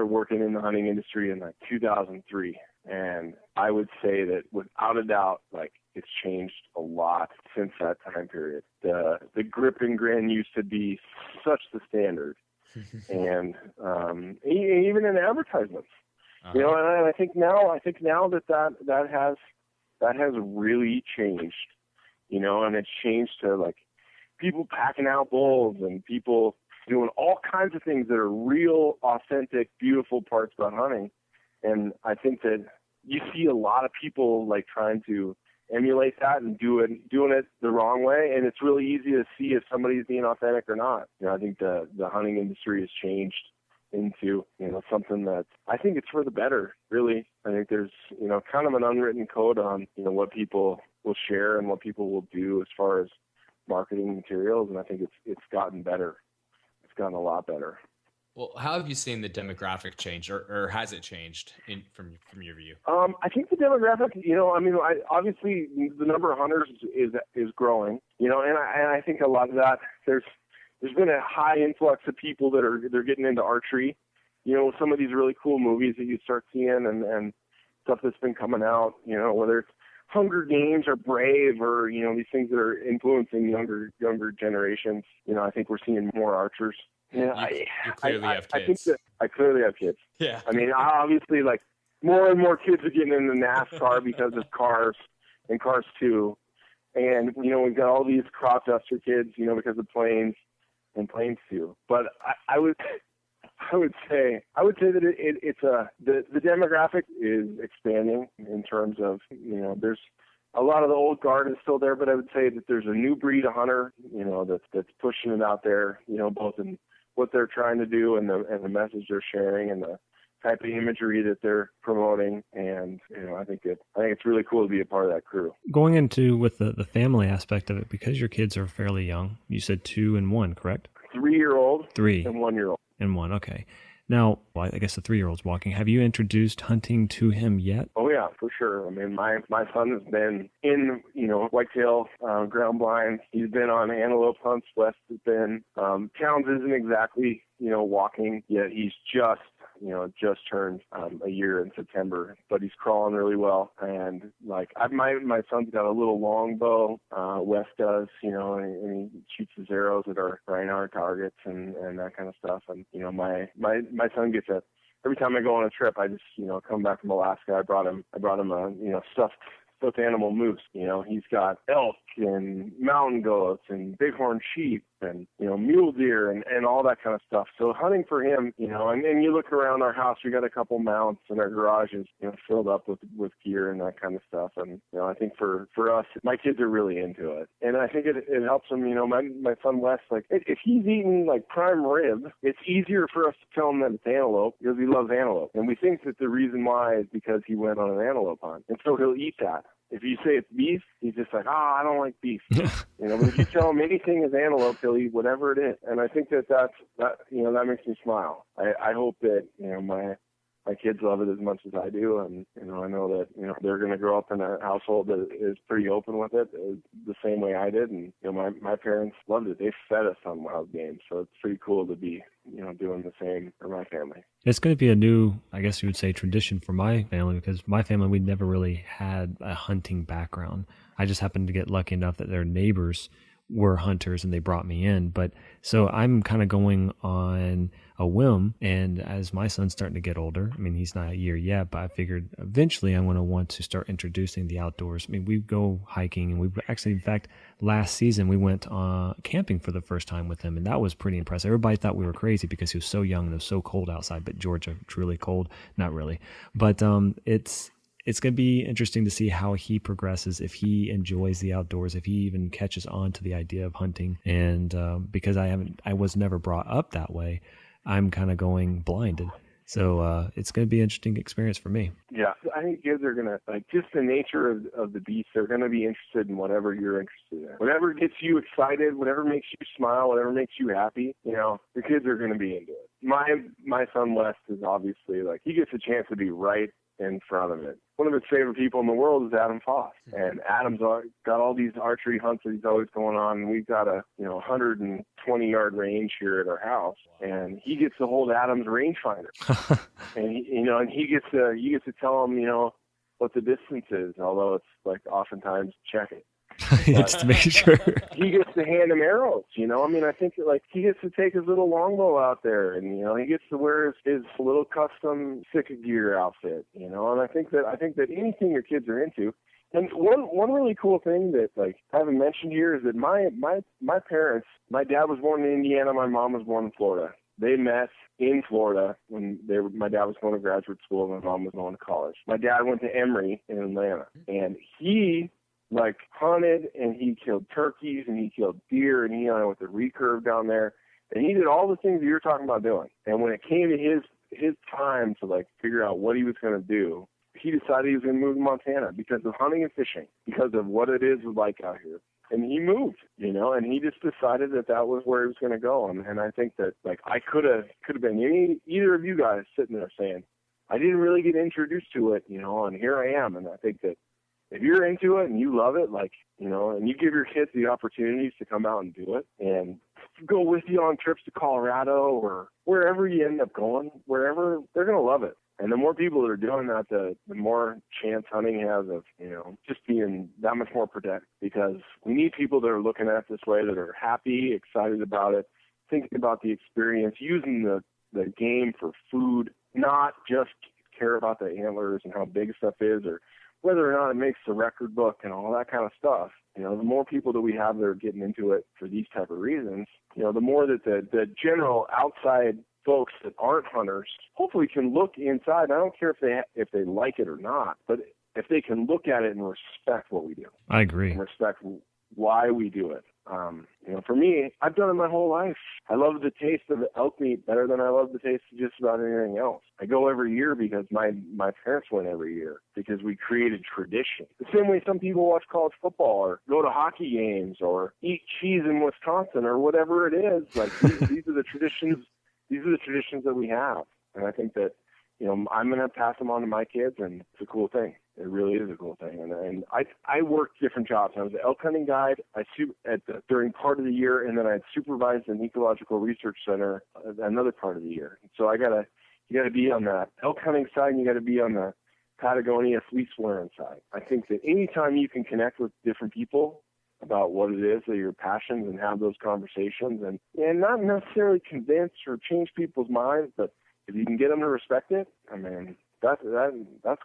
working in the hunting industry in like 2003, and I would say that without a doubt, like, it's changed a lot since that time period. The grip and grin used to be such the standard, and even in advertisements, you know. And I think now that has really changed, you know, and it's changed to, like, people packing out bulls and people doing all kinds of things that are real, authentic, beautiful parts about hunting. And I think that you see a lot of people, like, trying to emulate that and doing it the wrong way. And it's really easy to see if somebody's being authentic or not. You know, I think the hunting industry has changed into, you know, something that I think it's for the better, really. I think there's, you know, kind of an unwritten code on, you know, what people will share and what people will do as far as marketing materials, and I think it's gotten better. It's gotten a lot better. Well, how have you seen the demographic change, or has it changed from your view? I think the demographic, you know, I mean, obviously the number of hunters is growing, you know, and I think a lot of that, there's been a high influx of people they're getting into archery. You know, some of these really cool movies that you start seeing and stuff that's been coming out, you know, whether it's Hunger Games or Brave or, you know, these things that are influencing younger generations. You know, I think we're seeing more archers. Yeah, you clearly have kids. I think that I clearly have kids. Yeah. I mean, obviously, like, more and more kids are getting into NASCAR because of Cars and Cars 2. And, you know, we've got all these crop duster kids, you know, because of Planes and Planes 2. But I would say that it's the demographic is expanding in terms of, you know, there's a lot of the old guard is still there, but I would say that there's a new breed of hunter, you know, that's pushing it out there, you know, both in what they're trying to do and the message they're sharing and the type of imagery that they're promoting. And, you know, I think it's really cool to be a part of that crew. Going into with the family aspect of it, because your kids are fairly young, you said 2 and 1, correct? 3-year-old, 3 and 1-year-old. And 1, okay. Now, well, I guess the 3-year-old's walking. Have you introduced hunting to him yet? Oh yeah, for sure. I mean, my son has been in, you know, whitetail, ground blind. He's been on antelope hunts. Wes has been. Towns isn't exactly, you know, walking yet. He's just turned a year in September, but he's crawling really well. And like, my son's got a little longbow. Wes does, you know, and he shoots his arrows at our targets and that kind of stuff. And you know, my son gets a every time I go on a trip, I just, come back from Alaska, I brought him a, stuffed animal moose. He's got elk and mountain goats and bighorn sheep and, mule deer and all that kind of stuff. So hunting for him, and you look around our house, we got a couple mounts and our garage is, filled up with gear and that kind of stuff. And, I think for us, my kids are really into it. And I think it helps them, my son Wes, like if he's eating like prime rib, it's easier for us to tell him that it's antelope because he loves antelope. And we think that the reason why is because he went on an antelope hunt. And so he'll eat that. If you say it's beef, he's just like, I don't like beef. But if you tell him anything is antelope, he'll eat whatever it is. And I think that makes me smile. I hope that, my kids love it as much as I do. And, I know that, they're going to grow up in a household that is pretty open with it the same way I did. And, my parents loved it. They fed us on wild games. So it's pretty cool to be, doing the same for my family. It's going to be a new, I guess you would say, tradition for my family, because my family, we never really had a hunting background. I just happened to get lucky enough that their neighbors were hunters and they brought me in. But so I'm kind of going on a whim. And as my son's starting to get older, I mean, he's not a year yet, but I figured eventually I'm going to want to start introducing the outdoors. I mean, we go hiking, and we actually, in fact, last season we went camping for the first time with him. And that was pretty impressive. Everybody thought we were crazy because he was so young and it was so cold outside, but Georgia, it's really cold. Not really. But it's going to be interesting to see how he progresses, if he enjoys the outdoors, if he even catches on to the idea of hunting. And because I was never brought up that way, I'm kind of going blinded. So it's going to be an interesting experience for me. Yeah, I think kids are going to, like, just the nature of the beast, they're going to be interested in whatever you're interested in. Whatever gets you excited, whatever makes you smile, whatever makes you happy, your kids are going to be into it. My son Wes is obviously, like, he gets a chance to be right in front of it. One of his favorite people in the world is Adam Foss. And Adam's got all these archery hunts that he's always going on. And we've got a 120-yard range here at our house. And he gets to hold Adam's rangefinder. And he gets to tell him, what the distance is, although it's like oftentimes check it. Just to make sure. He gets to hand him arrows, I think like he gets to take his little longbow out there, and he gets to wear his little custom Seacat gear outfit, and I think that anything your kids are into. And one really cool thing that, like, I haven't mentioned here is that my parents, my dad was born in Indiana, my mom was born in Florida. They met in Florida when my dad was going to graduate school and my mom was going to college. My dad went to Emory in Atlanta, and he hunted, and he killed turkeys, and he killed deer, and he went with the recurve down there, and he did all the things that you're talking about doing. And when it came to his time to figure out what he was going to do, he decided he was going to move to Montana because of hunting and fishing, because of what it is like out here. And he moved, and he just decided that was where he was going to go. And I think that I could have been either of you guys sitting there saying, I didn't really get introduced to it, and here I am. And I think that if you're into it and you love it, and you give your kids the opportunities to come out and do it and go with you on trips to Colorado or wherever you end up going, wherever, they're going to love it. And the more people that are doing that, the more chance hunting has of, just being that much more protected, because we need people that are looking at it this way, that are happy, excited about it, thinking about the experience, using the game for food, not just care about the antlers and how big stuff is or whether or not it makes the record book and all that kind of stuff. The more people that we have that are getting into it for these type of reasons, the more that the general outside folks that aren't hunters hopefully can look inside. I don't care if they like it or not, but if they can look at it and respect what we do. I agree. And respect why we do it. For me, I've done it my whole life. I love the taste of elk meat better than I love the taste of just about anything else. I go every year because my parents went every year, because we created tradition. The same way some people watch college football or go to hockey games or eat cheese in Wisconsin or whatever it is. These are the traditions. These are the traditions that we have. And I think that, I'm going to pass them on to my kids, and it's a cool thing. It really is a cool thing. And I worked different jobs. I was an elk hunting guide during part of the year, and then I supervised an ecological research center another part of the year. So you got to be on the elk hunting side, and you got to be on the Patagonia fleece wearing side. I think that anytime you can connect with different people about what it is that your passions and have those conversations and not necessarily convince or change people's minds, but if you can get them to respect it, I mean, that's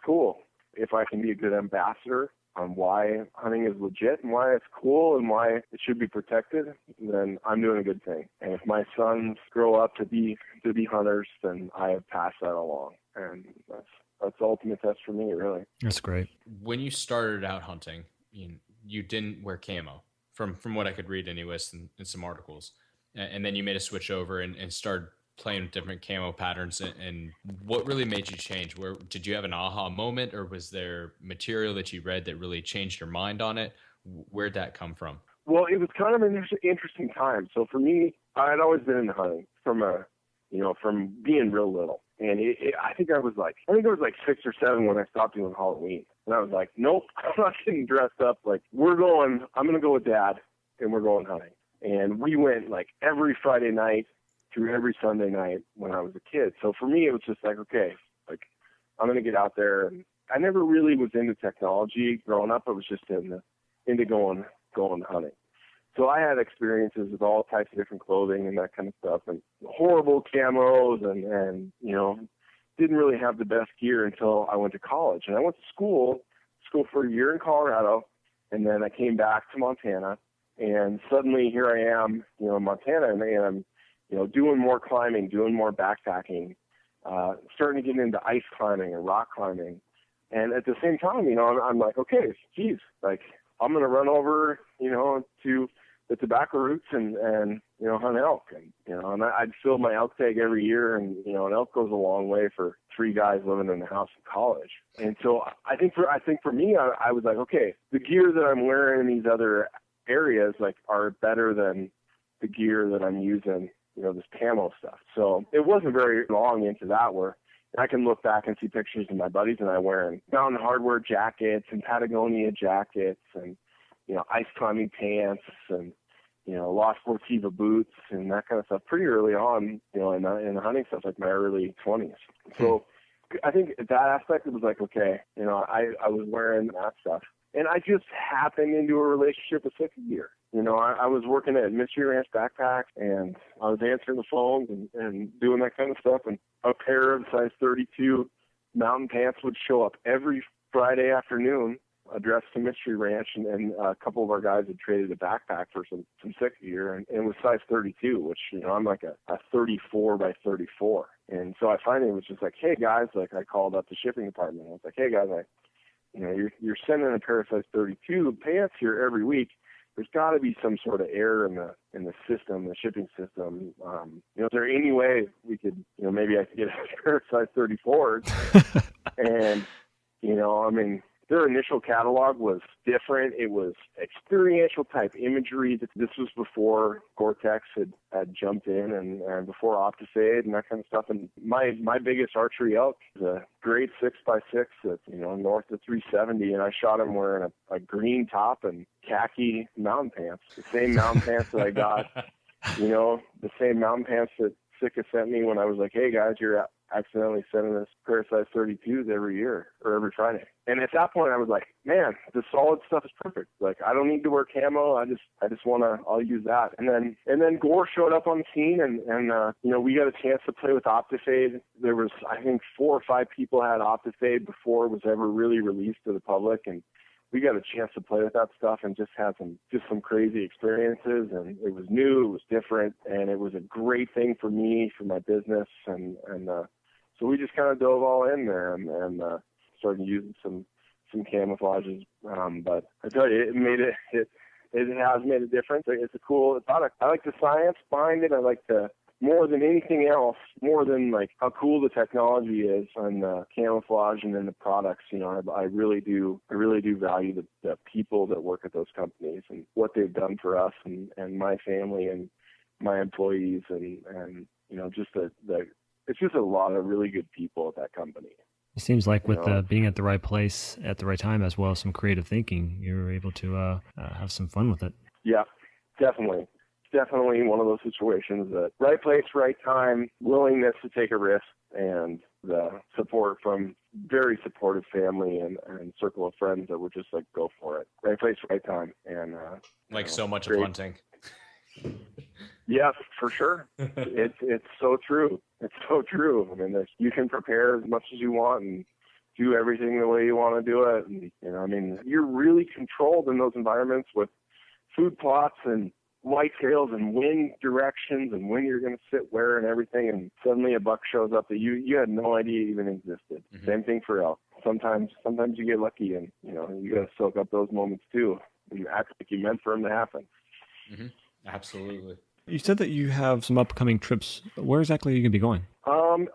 cool. If I can be a good ambassador on why hunting is legit and why it's cool and why it should be protected, then I'm doing a good thing. And if my sons grow up to be hunters, then I have passed that along. And that's the ultimate test for me, really. That's great. When you started out hunting, you didn't wear camo, from what I could read anyways in some articles. And then you made a switch over and started playing with different camo patterns. And what really made you change? Where did you have an aha moment, or was there material that you read that really changed your mind on it? Where'd that come from? Well, it was kind of an interesting time. So for me, I'd always been into hunting from being real little. And I think I was like 6 or 7 when I stopped doing Halloween. And I was like, nope, I'm not getting dressed up. Like, I'm going to go with Dad, and we're going hunting. And we went like every Friday night through every Sunday night when I was a kid. So for me, it was just like, okay, like, I'm going to get out there. And I never really was into technology growing up. I was just into going hunting. So I had experiences with all types of different clothing and that kind of stuff, and horrible camos, and didn't really have the best gear until I went to college. And I went to school for a year in Colorado, and then I came back to Montana, and suddenly here I am, in Montana, and I'm, doing more climbing, doing more backpacking, starting to get into ice climbing and rock climbing. And at the same time, I'm like, okay, geez, like, I'm going to run over, to the tobacco roots and hunt elk. And I'd fill my elk tag every year, and, an elk goes a long way for 3 guys living in the house in college. And so I think for me, I was like, okay, the gear that I'm wearing in these other areas, like, are better than the gear that I'm using, this camo stuff. So it wasn't very long into that where I can look back and see pictures of my buddies and I wearing Mountain Hardwear jackets and Patagonia jackets and, ice climbing pants and, La Sportiva boots and that kind of stuff pretty early on, in the hunting stuff, like my early 20s. So I think that aspect, it was like, okay, I was wearing that stuff. And I just happened into a relationship with Seacat gear. I was working at Mystery Ranch Backpacks, and I was answering the phones and doing that kind of stuff. And a pair of size 32 mountain pants would show up every Friday afternoon, addressed to Mystery Ranch, and a couple of our guys had traded a backpack for some Seacat gear, and it was size 32, which, I'm like a 34 by 34. And so I finally was just like, hey, guys, like, I called up the shipping department. I was like, hey, guys, you're sending a pair of size 32 pants here every week. There's got to be some sort of error in the system, the shipping system. Is there any way we could, maybe I could get a pair of size 34s? And, their initial catalog was different. It was experiential type imagery. This was before Gore-Tex had jumped in and before Optifade and that kind of stuff. And my biggest archery elk is a grade 6x6 that's, north of 370. And I shot him wearing a green top and khaki mountain pants, the same mountain pants that I got, the same mountain pants that Seacat sent me when I was like, hey guys, you're accidentally sending us pair of size 32s every year or every Friday. And at that point I was like, man, the solid stuff is perfect. Like, I don't need to wear camo. I just want to, I'll use that. And then Gore showed up on the scene and we got a chance to play with Optifade. There was, I think 4 or 5 people had Optifade before it was ever really released to the public. And we got a chance to play with that stuff and just had some crazy experiences, and it was new, it was different, and it was a great thing for me, for my business, and so we just kind of dove all in there and started using some camouflages. But I tell you, it has made a difference. It's a cool product. I like the science behind it. I like more than anything else, more than like how cool the technology is on the camouflage and then the products. I really do value the people that work at those companies and what they've done for us and my family and my employees and it's just a lot of really good people at that company. It seems like with being at the right place at the right time, as well as some creative thinking, you were able to have some fun with it. Yeah, definitely. Definitely one of those situations that right place, right time, willingness to take a risk, and the support from very supportive family and circle of friends that would just like go for it. Right place, right time. And so much great. Of hunting. Yeah, for sure. It's so true. It's so true. I mean, you can prepare as much as you want and do everything the way you want to do it. And, I mean, you're really controlled in those environments with food plots and light trails and wind directions and when you're going to sit where and everything. And suddenly a buck shows up that you had no idea even existed. Mm-hmm. Same thing for elk. Sometimes you get lucky and, you got to soak up those moments too and act like you meant for them to happen. Mm-hmm. Absolutely. You said that you have some upcoming trips. Where exactly are you going to be going?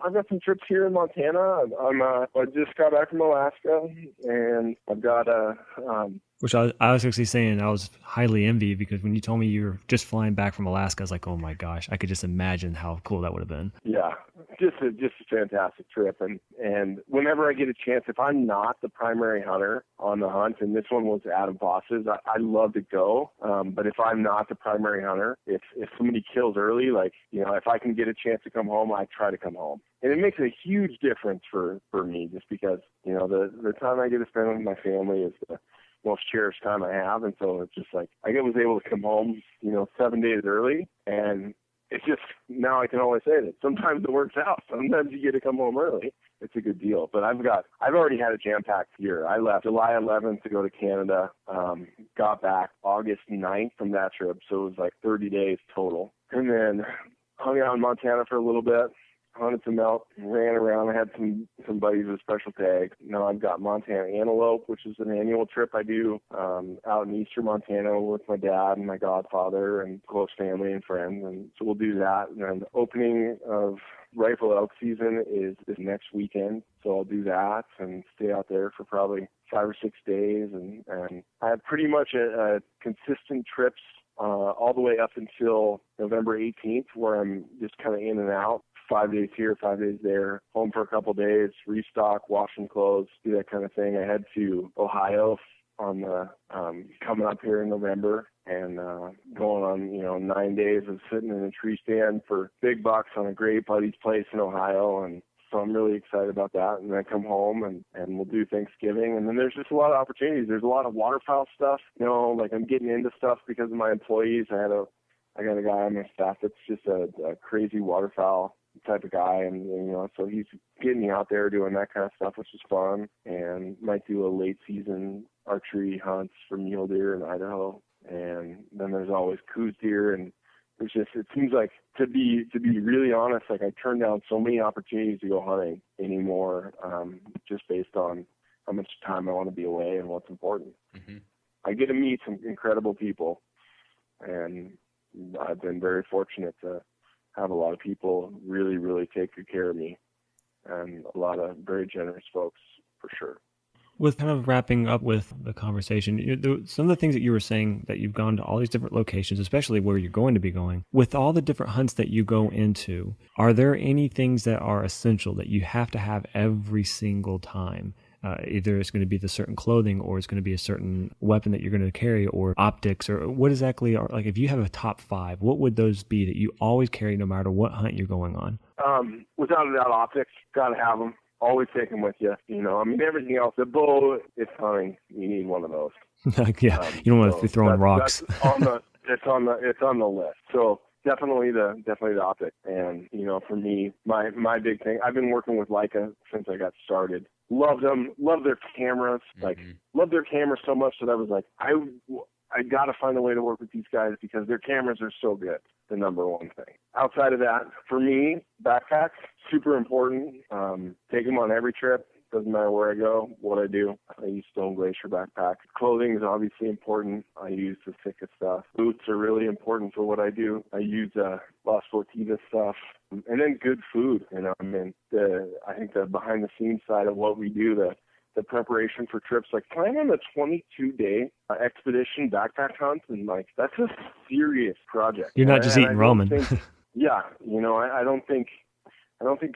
I've got some trips here in Montana. I just got back from Alaska, and I've got which I was actually saying I was highly envied, because when you told me you were just flying back from Alaska, I was like, oh my gosh, I could just imagine how cool that would have been. Yeah, just a fantastic trip. And whenever I get a chance, if I'm not the primary hunter on the hunt, and this one was Adam Foss's, I love to go. But if I'm not the primary hunter, if somebody kills early, like, if I can get a chance to come home, I try to come home. And it makes a huge difference for me, just because, the time I get to spend with my family is the most cherished time I have. And so it's just like, I was able to come home, 7 days early, and it's just, now I can always say that sometimes it works out. Sometimes you get to come home early. It's a good deal. But I've already had a jam-packed year. I left July 11th to go to Canada, got back August 9th from that trip. So it was like 30 days total. And then hung out in Montana for a little bit, hunted some elk, ran around. I had some buddies with special tags. Now I've got Montana Antelope, which is an annual trip I do out in eastern Montana with my dad and my godfather and close family and friends. And so we'll do that. And the opening of rifle elk season is this next weekend. So I'll do that and stay out there for probably 5 or 6 days. And I have pretty much a consistent trips all the way up until November 18th, where I'm just kind of in and out. 5 days here, 5 days there, home for a couple days, restock, wash some clothes, do that kind of thing. I head to Ohio on the coming up here in November, and going on 9 days of sitting in a tree stand for big bucks on a great buddy's place in Ohio. And so I'm really excited about that. And then I come home and we'll do Thanksgiving. And then there's just a lot of opportunities. There's a lot of waterfowl stuff. Like I'm getting into stuff because of my employees. I got a guy on my staff that's just a crazy waterfowl type of guy, and so he's getting me out there doing that kind of stuff, which is fun. And might do a late season archery hunts for mule deer in Idaho. And then there's always coos deer, and it seems like, to be really honest, like I turn down so many opportunities to go hunting anymore, just based on how much time I want to be away and what's important. Mm-hmm. I get to meet some incredible people, and I've been very fortunate to have a lot of people really, really take good care of me, and a lot of very generous folks, for sure. With kind of wrapping up with the conversation, some of the things that you were saying, that you've gone to all these different locations, especially where you're going to be going, with all the different hunts that you go into, are there any things that are essential that you have to have every single time? Either it's going to be the certain clothing, or it's going to be a certain weapon that you're going to carry, or optics, or what exactly are, like, if you have a top 5, what would those be that you always carry no matter what hunt you're going on? Without a doubt, optics. Got to have them. Always take them with you. Everything else, the bow, it's hunting. You need one of those. Yeah, you don't want to be throwing rocks. It's on the list. So definitely the optic. And for me, my big thing, I've been working with Leica since I got started. Love them. Love their cameras. Mm-hmm. Love their cameras so much that I was like, I got to find a way to work with these guys because their cameras are so good. The number one thing. Outside of that, for me, backpacks, super important. Take them on every trip. Doesn't matter where I go, what I do. I use Stone Glacier backpacks. Clothing is obviously important. I use the thickest stuff. Boots are really important for what I do. I use Las Fortivas stuff. And then good food. I think the behind the scenes side of what we do, the preparation for trips, like planning on a 22-day expedition backpack hunt, and that's a serious project. You're not just eating ramen. Yeah, I don't think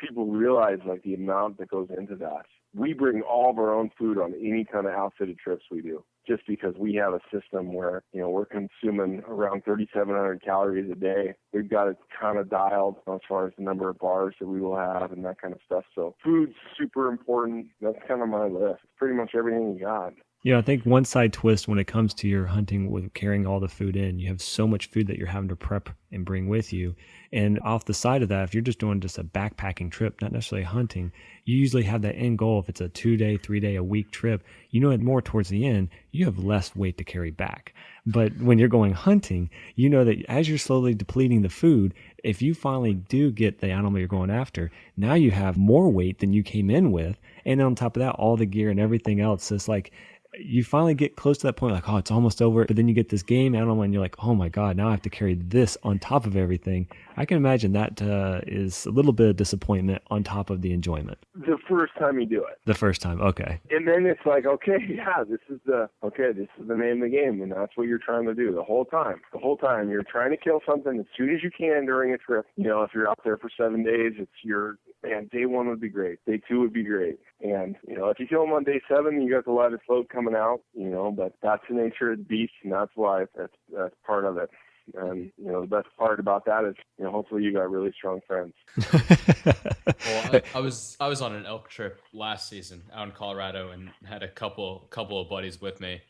people realize the amount that goes into that. We bring all of our own food on any kind of outfitted trips we do, just because we have a system where, we're consuming around 3,700 calories a day. We've got it kind of dialed as far as the number of bars that we will have and that kind of stuff. So food's super important. That's kind of my list. It's pretty much everything you got. I think one side twist when it comes to your hunting with carrying all the food in, you have so much food that you're having to prep and bring with you. And off the side of that, if you're just doing just a backpacking trip, not necessarily hunting, you usually have that end goal. If it's a 2-day, 3-day, a week trip, more towards the end, you have less weight to carry back. But when you're going hunting, you know that as you're slowly depleting the food, if you finally do get the animal you're going after, now you have more weight than you came in with. And on top of that, all the gear and everything else. So it's like, you finally get close to that point, like, oh, it's almost over. But then you get this game animal and you're like, oh my God, now I have to carry this on top of everything. I can imagine that is a little bit of disappointment on top of the enjoyment. The first time you do it. The first time, okay. And then it's like, okay, yeah, this is the name of the game, and that's what you're trying to do the whole time. The whole time you're trying to kill something as soon as you can during a trip. If you're out there for 7 days, day 1 would be great. Day 2 would be great. And, if you kill them on day 7, you got the lightest load coming out, but that's the nature of the beast, and that's why that's part of it. And, the best part about that is, hopefully you got really strong friends. Well, I was on an elk trip last season out in Colorado and had a couple of buddies with me.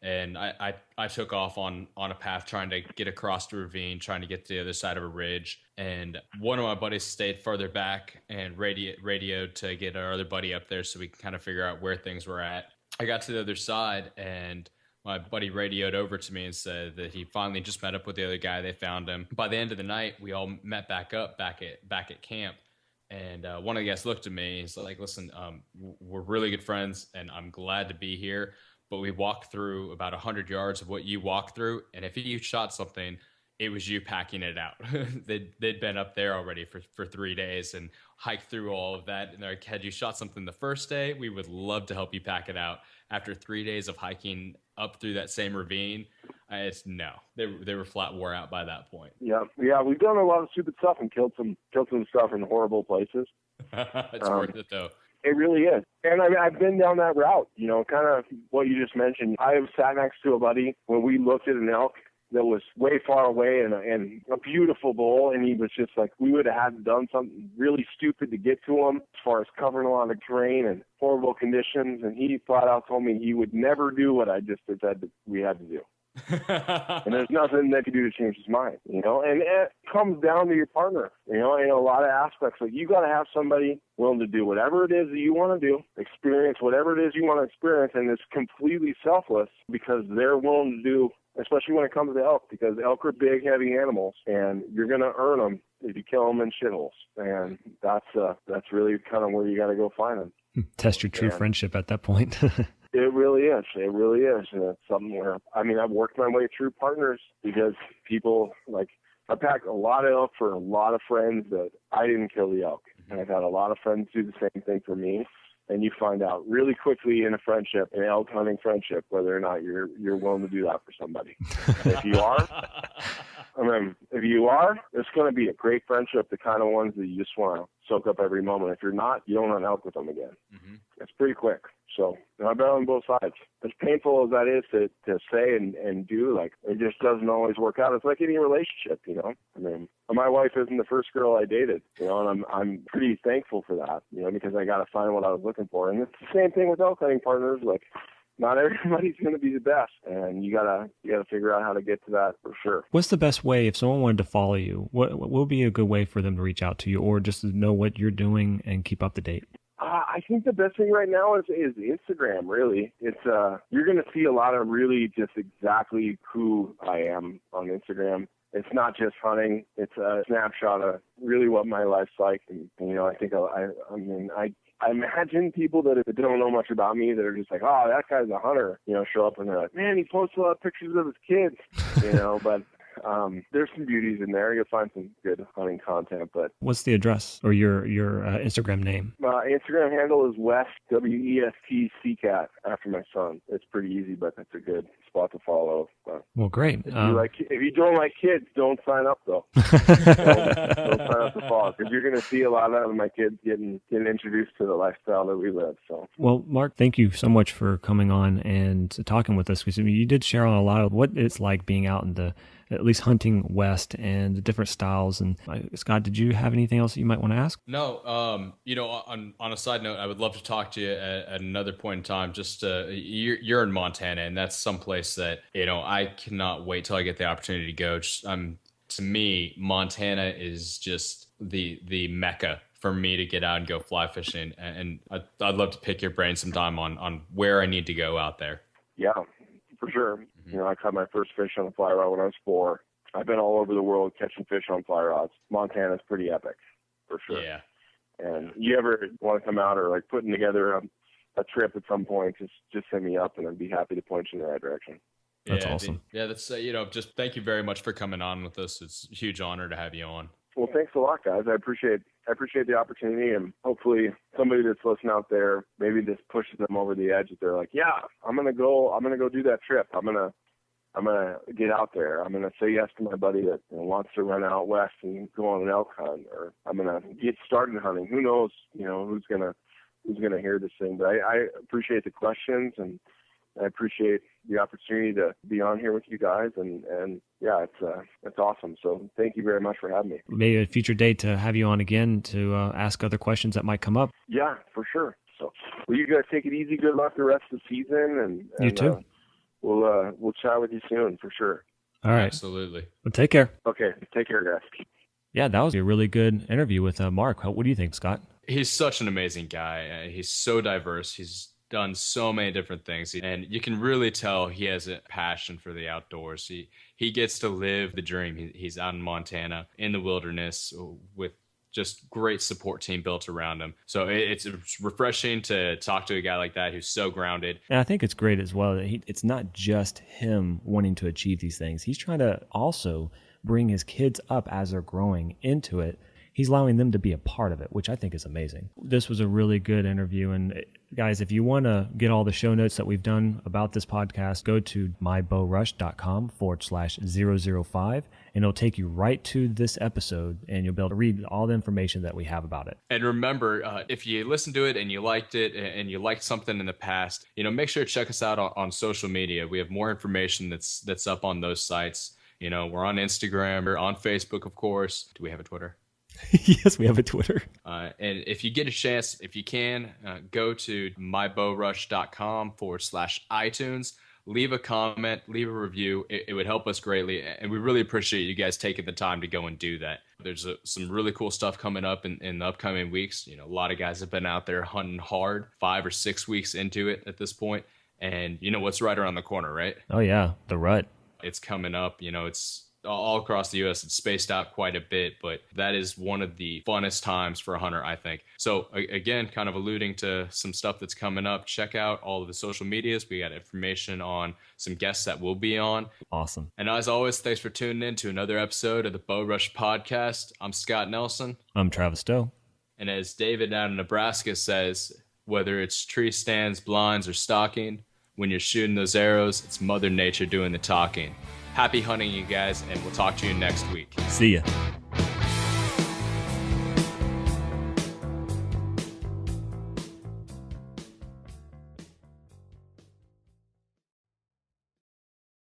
And I took off on a path trying to get across the ravine, trying to get to the other side of a ridge. And one of my buddies stayed further back and radioed to get our other buddy up there so we can kind of figure out where things were at. I got to the other side and my buddy radioed over to me and said that he finally just met up with the other guy. They found him. By the end of the night, we all met back at camp. And one of the guys looked at me and he's like, listen, we're really good friends and I'm glad to be here. But we walked through about 100 yards of what you walked through. And if you shot something, it was you packing it out. They'd been up there already for 3 days and hiked through all of that. And they're like, had you shot something the first day, we would love to help you pack it out. After 3 days of hiking up through that same ravine, they were flat wore out by that point. Yeah, we've done a lot of stupid stuff and killed some stuff in horrible places. It's worth it though. It really is. And I've been down that route, kind of what you just mentioned. I have sat next to a buddy when we looked at an elk that was way far away and a beautiful bull, and he was just like, we would have had to done something really stupid to get to him as far as covering a lot of terrain and horrible conditions, and he flat out told me he would never do what I just said that we had to do. And there's nothing they could do to change his mind, and it comes down to your partner, in a lot of aspects. Like, you got to have somebody willing to do whatever it is that you want to do, experience whatever it is you want to experience, and it's completely selfless because they're willing to do, especially when it comes to elk, because elk are big, heavy animals, and you're going to earn them if you kill them in shitholes. And that's really kind of where you got to go find them. Test your true friendship at that point. It really is. It really is. And it's something where, I've worked my way through partners because people, I packed a lot of elk for a lot of friends that I didn't kill the elk. And I've had a lot of friends do the same thing for me. And you find out really quickly in a friendship, an elk hunting friendship, whether or not you're willing to do that for somebody. And if you are, it's going to be a great friendship, the kind of ones that you just want to soak up every moment. If you're not, you don't hunt elk with them again. Mm-hmm. It's pretty quick. So I've been on both sides. As painful as that is to say and do, it just doesn't always work out. It's like any relationship, my wife isn't the first girl I dated, and I'm pretty thankful for that, because I got to find what I was looking for. And it's the same thing with elk hunting partners. Not everybody's going to be the best, and you gotta figure out how to get to that for sure. What's the best way if someone wanted to follow you? What would be a good way for them to reach out to you, or just to know what you're doing and keep up to date? I think the best thing right now is Instagram. Really, it's you're going to see a lot of really just exactly who I am on Instagram. It's not just hunting; it's a snapshot of really what my life's like. And I think I imagine people that don't know much about me that are just like, oh, that guy's a hunter, show up and they're like, man, he posts a lot of pictures of his kids, but there's some beauties in there. You'll find some good hunting content. But what's the address or your Instagram name? My Instagram handle is West, WEST Seacat, after my son. It's pretty easy, but that's a good spot to follow. But Well, great. if you don't like kids, don't sign up though. Don't sign up to fall, because you're going to see a lot of my kids getting introduced to the lifestyle that we live. So, well, Mark, thank you so much for coming on and talking with us. Because you did share on a lot of what it's like being out in at least hunting west and the different styles. And Scott, did you have anything else that you might want to ask? No, on a side note, I would love to talk to you at another point in time. Just you're in Montana, and that's someplace that I cannot wait till I get the opportunity to go. To me, Montana is just the mecca for me to get out and go fly fishing, and I'd love to pick your brain sometime on where I need to go out there. Yeah, for sure. I caught my first fish on a fly rod when I was 4. I've been all over the world catching fish on fly rods. Montana's pretty epic, for sure. Yeah. And you ever want to come out or like putting together a trip at some point, just send me up and I'd be happy to point you in the right direction. That's awesome. That's just thank you very much for coming on with us. It's a huge honor to have you on. Well, thanks a lot, guys. I appreciate the opportunity, and hopefully somebody that's listening out there, maybe this pushes them over the edge. That they're like, yeah, I'm gonna go do that trip. I'm gonna get out there. I'm gonna say yes to my buddy that wants to run out west and go on an elk hunt, or I'm gonna get started hunting. Who knows? Who's gonna hear this thing? But I appreciate the questions, and I appreciate the opportunity to be on here with you guys, and yeah, it's awesome. So thank you very much for having me. Maybe a future date to have you on again to ask other questions that might come up. Yeah, for sure. So, well, you guys take it easy. Good luck the rest of the season, and you too. We'll chat with you soon for sure. All right, absolutely. Well, take care. Okay, take care, guys. Yeah, that was a really good interview with Mark. What do you think, Scott? He's such an amazing guy. He's so diverse. He's done so many different things, and you can really tell he has a passion for the outdoors. He gets to live the dream. He's out in Montana in the wilderness with just great support team built around him. So it's refreshing to talk to a guy like that who's so grounded. And I think it's great as well that it's not just him wanting to achieve these things. He's trying to also bring his kids up as they're growing into it. He's allowing them to be a part of it, which I think is amazing. This was a really good interview. And guys, if you want to get all the show notes that we've done about this podcast, go to mybowrush.com/005, and it'll take you right to this episode, and you'll be able to read all the information that we have about it. And remember, if you listened to it and you liked it and you liked something in the past, make sure to check us out on social media. We have more information that's up on those sites. We're on Instagram, we're on Facebook, of course. Do we have a Twitter? Yes, we have a Twitter. And if you get a chance, if you can, go to mybowrush.com/iTunes, leave a comment, leave a review. It would help us greatly. And we really appreciate you guys taking the time to go and do that. There's some really cool stuff coming up in the upcoming weeks. A lot of guys have been out there hunting hard, 5 or 6 weeks into it at this point. And what's right around the corner, right? Oh, yeah. The rut. It's coming up. It's all across the U.S. It's spaced out quite a bit, but that is one of the funnest times for a hunter, I think. So again, kind of alluding to some stuff that's coming up, check out all of the social medias. We got information on some guests that will be on. Awesome. And as always, thanks for tuning in to another episode of the BowRush Podcast. I'm Scott Nelson. I'm Travis Stowe. And as David out in Nebraska says, whether it's tree stands, blinds, or stalking, when you're shooting those arrows, it's Mother Nature doing the talking. Happy hunting, you guys, and we'll talk to you next week. See ya.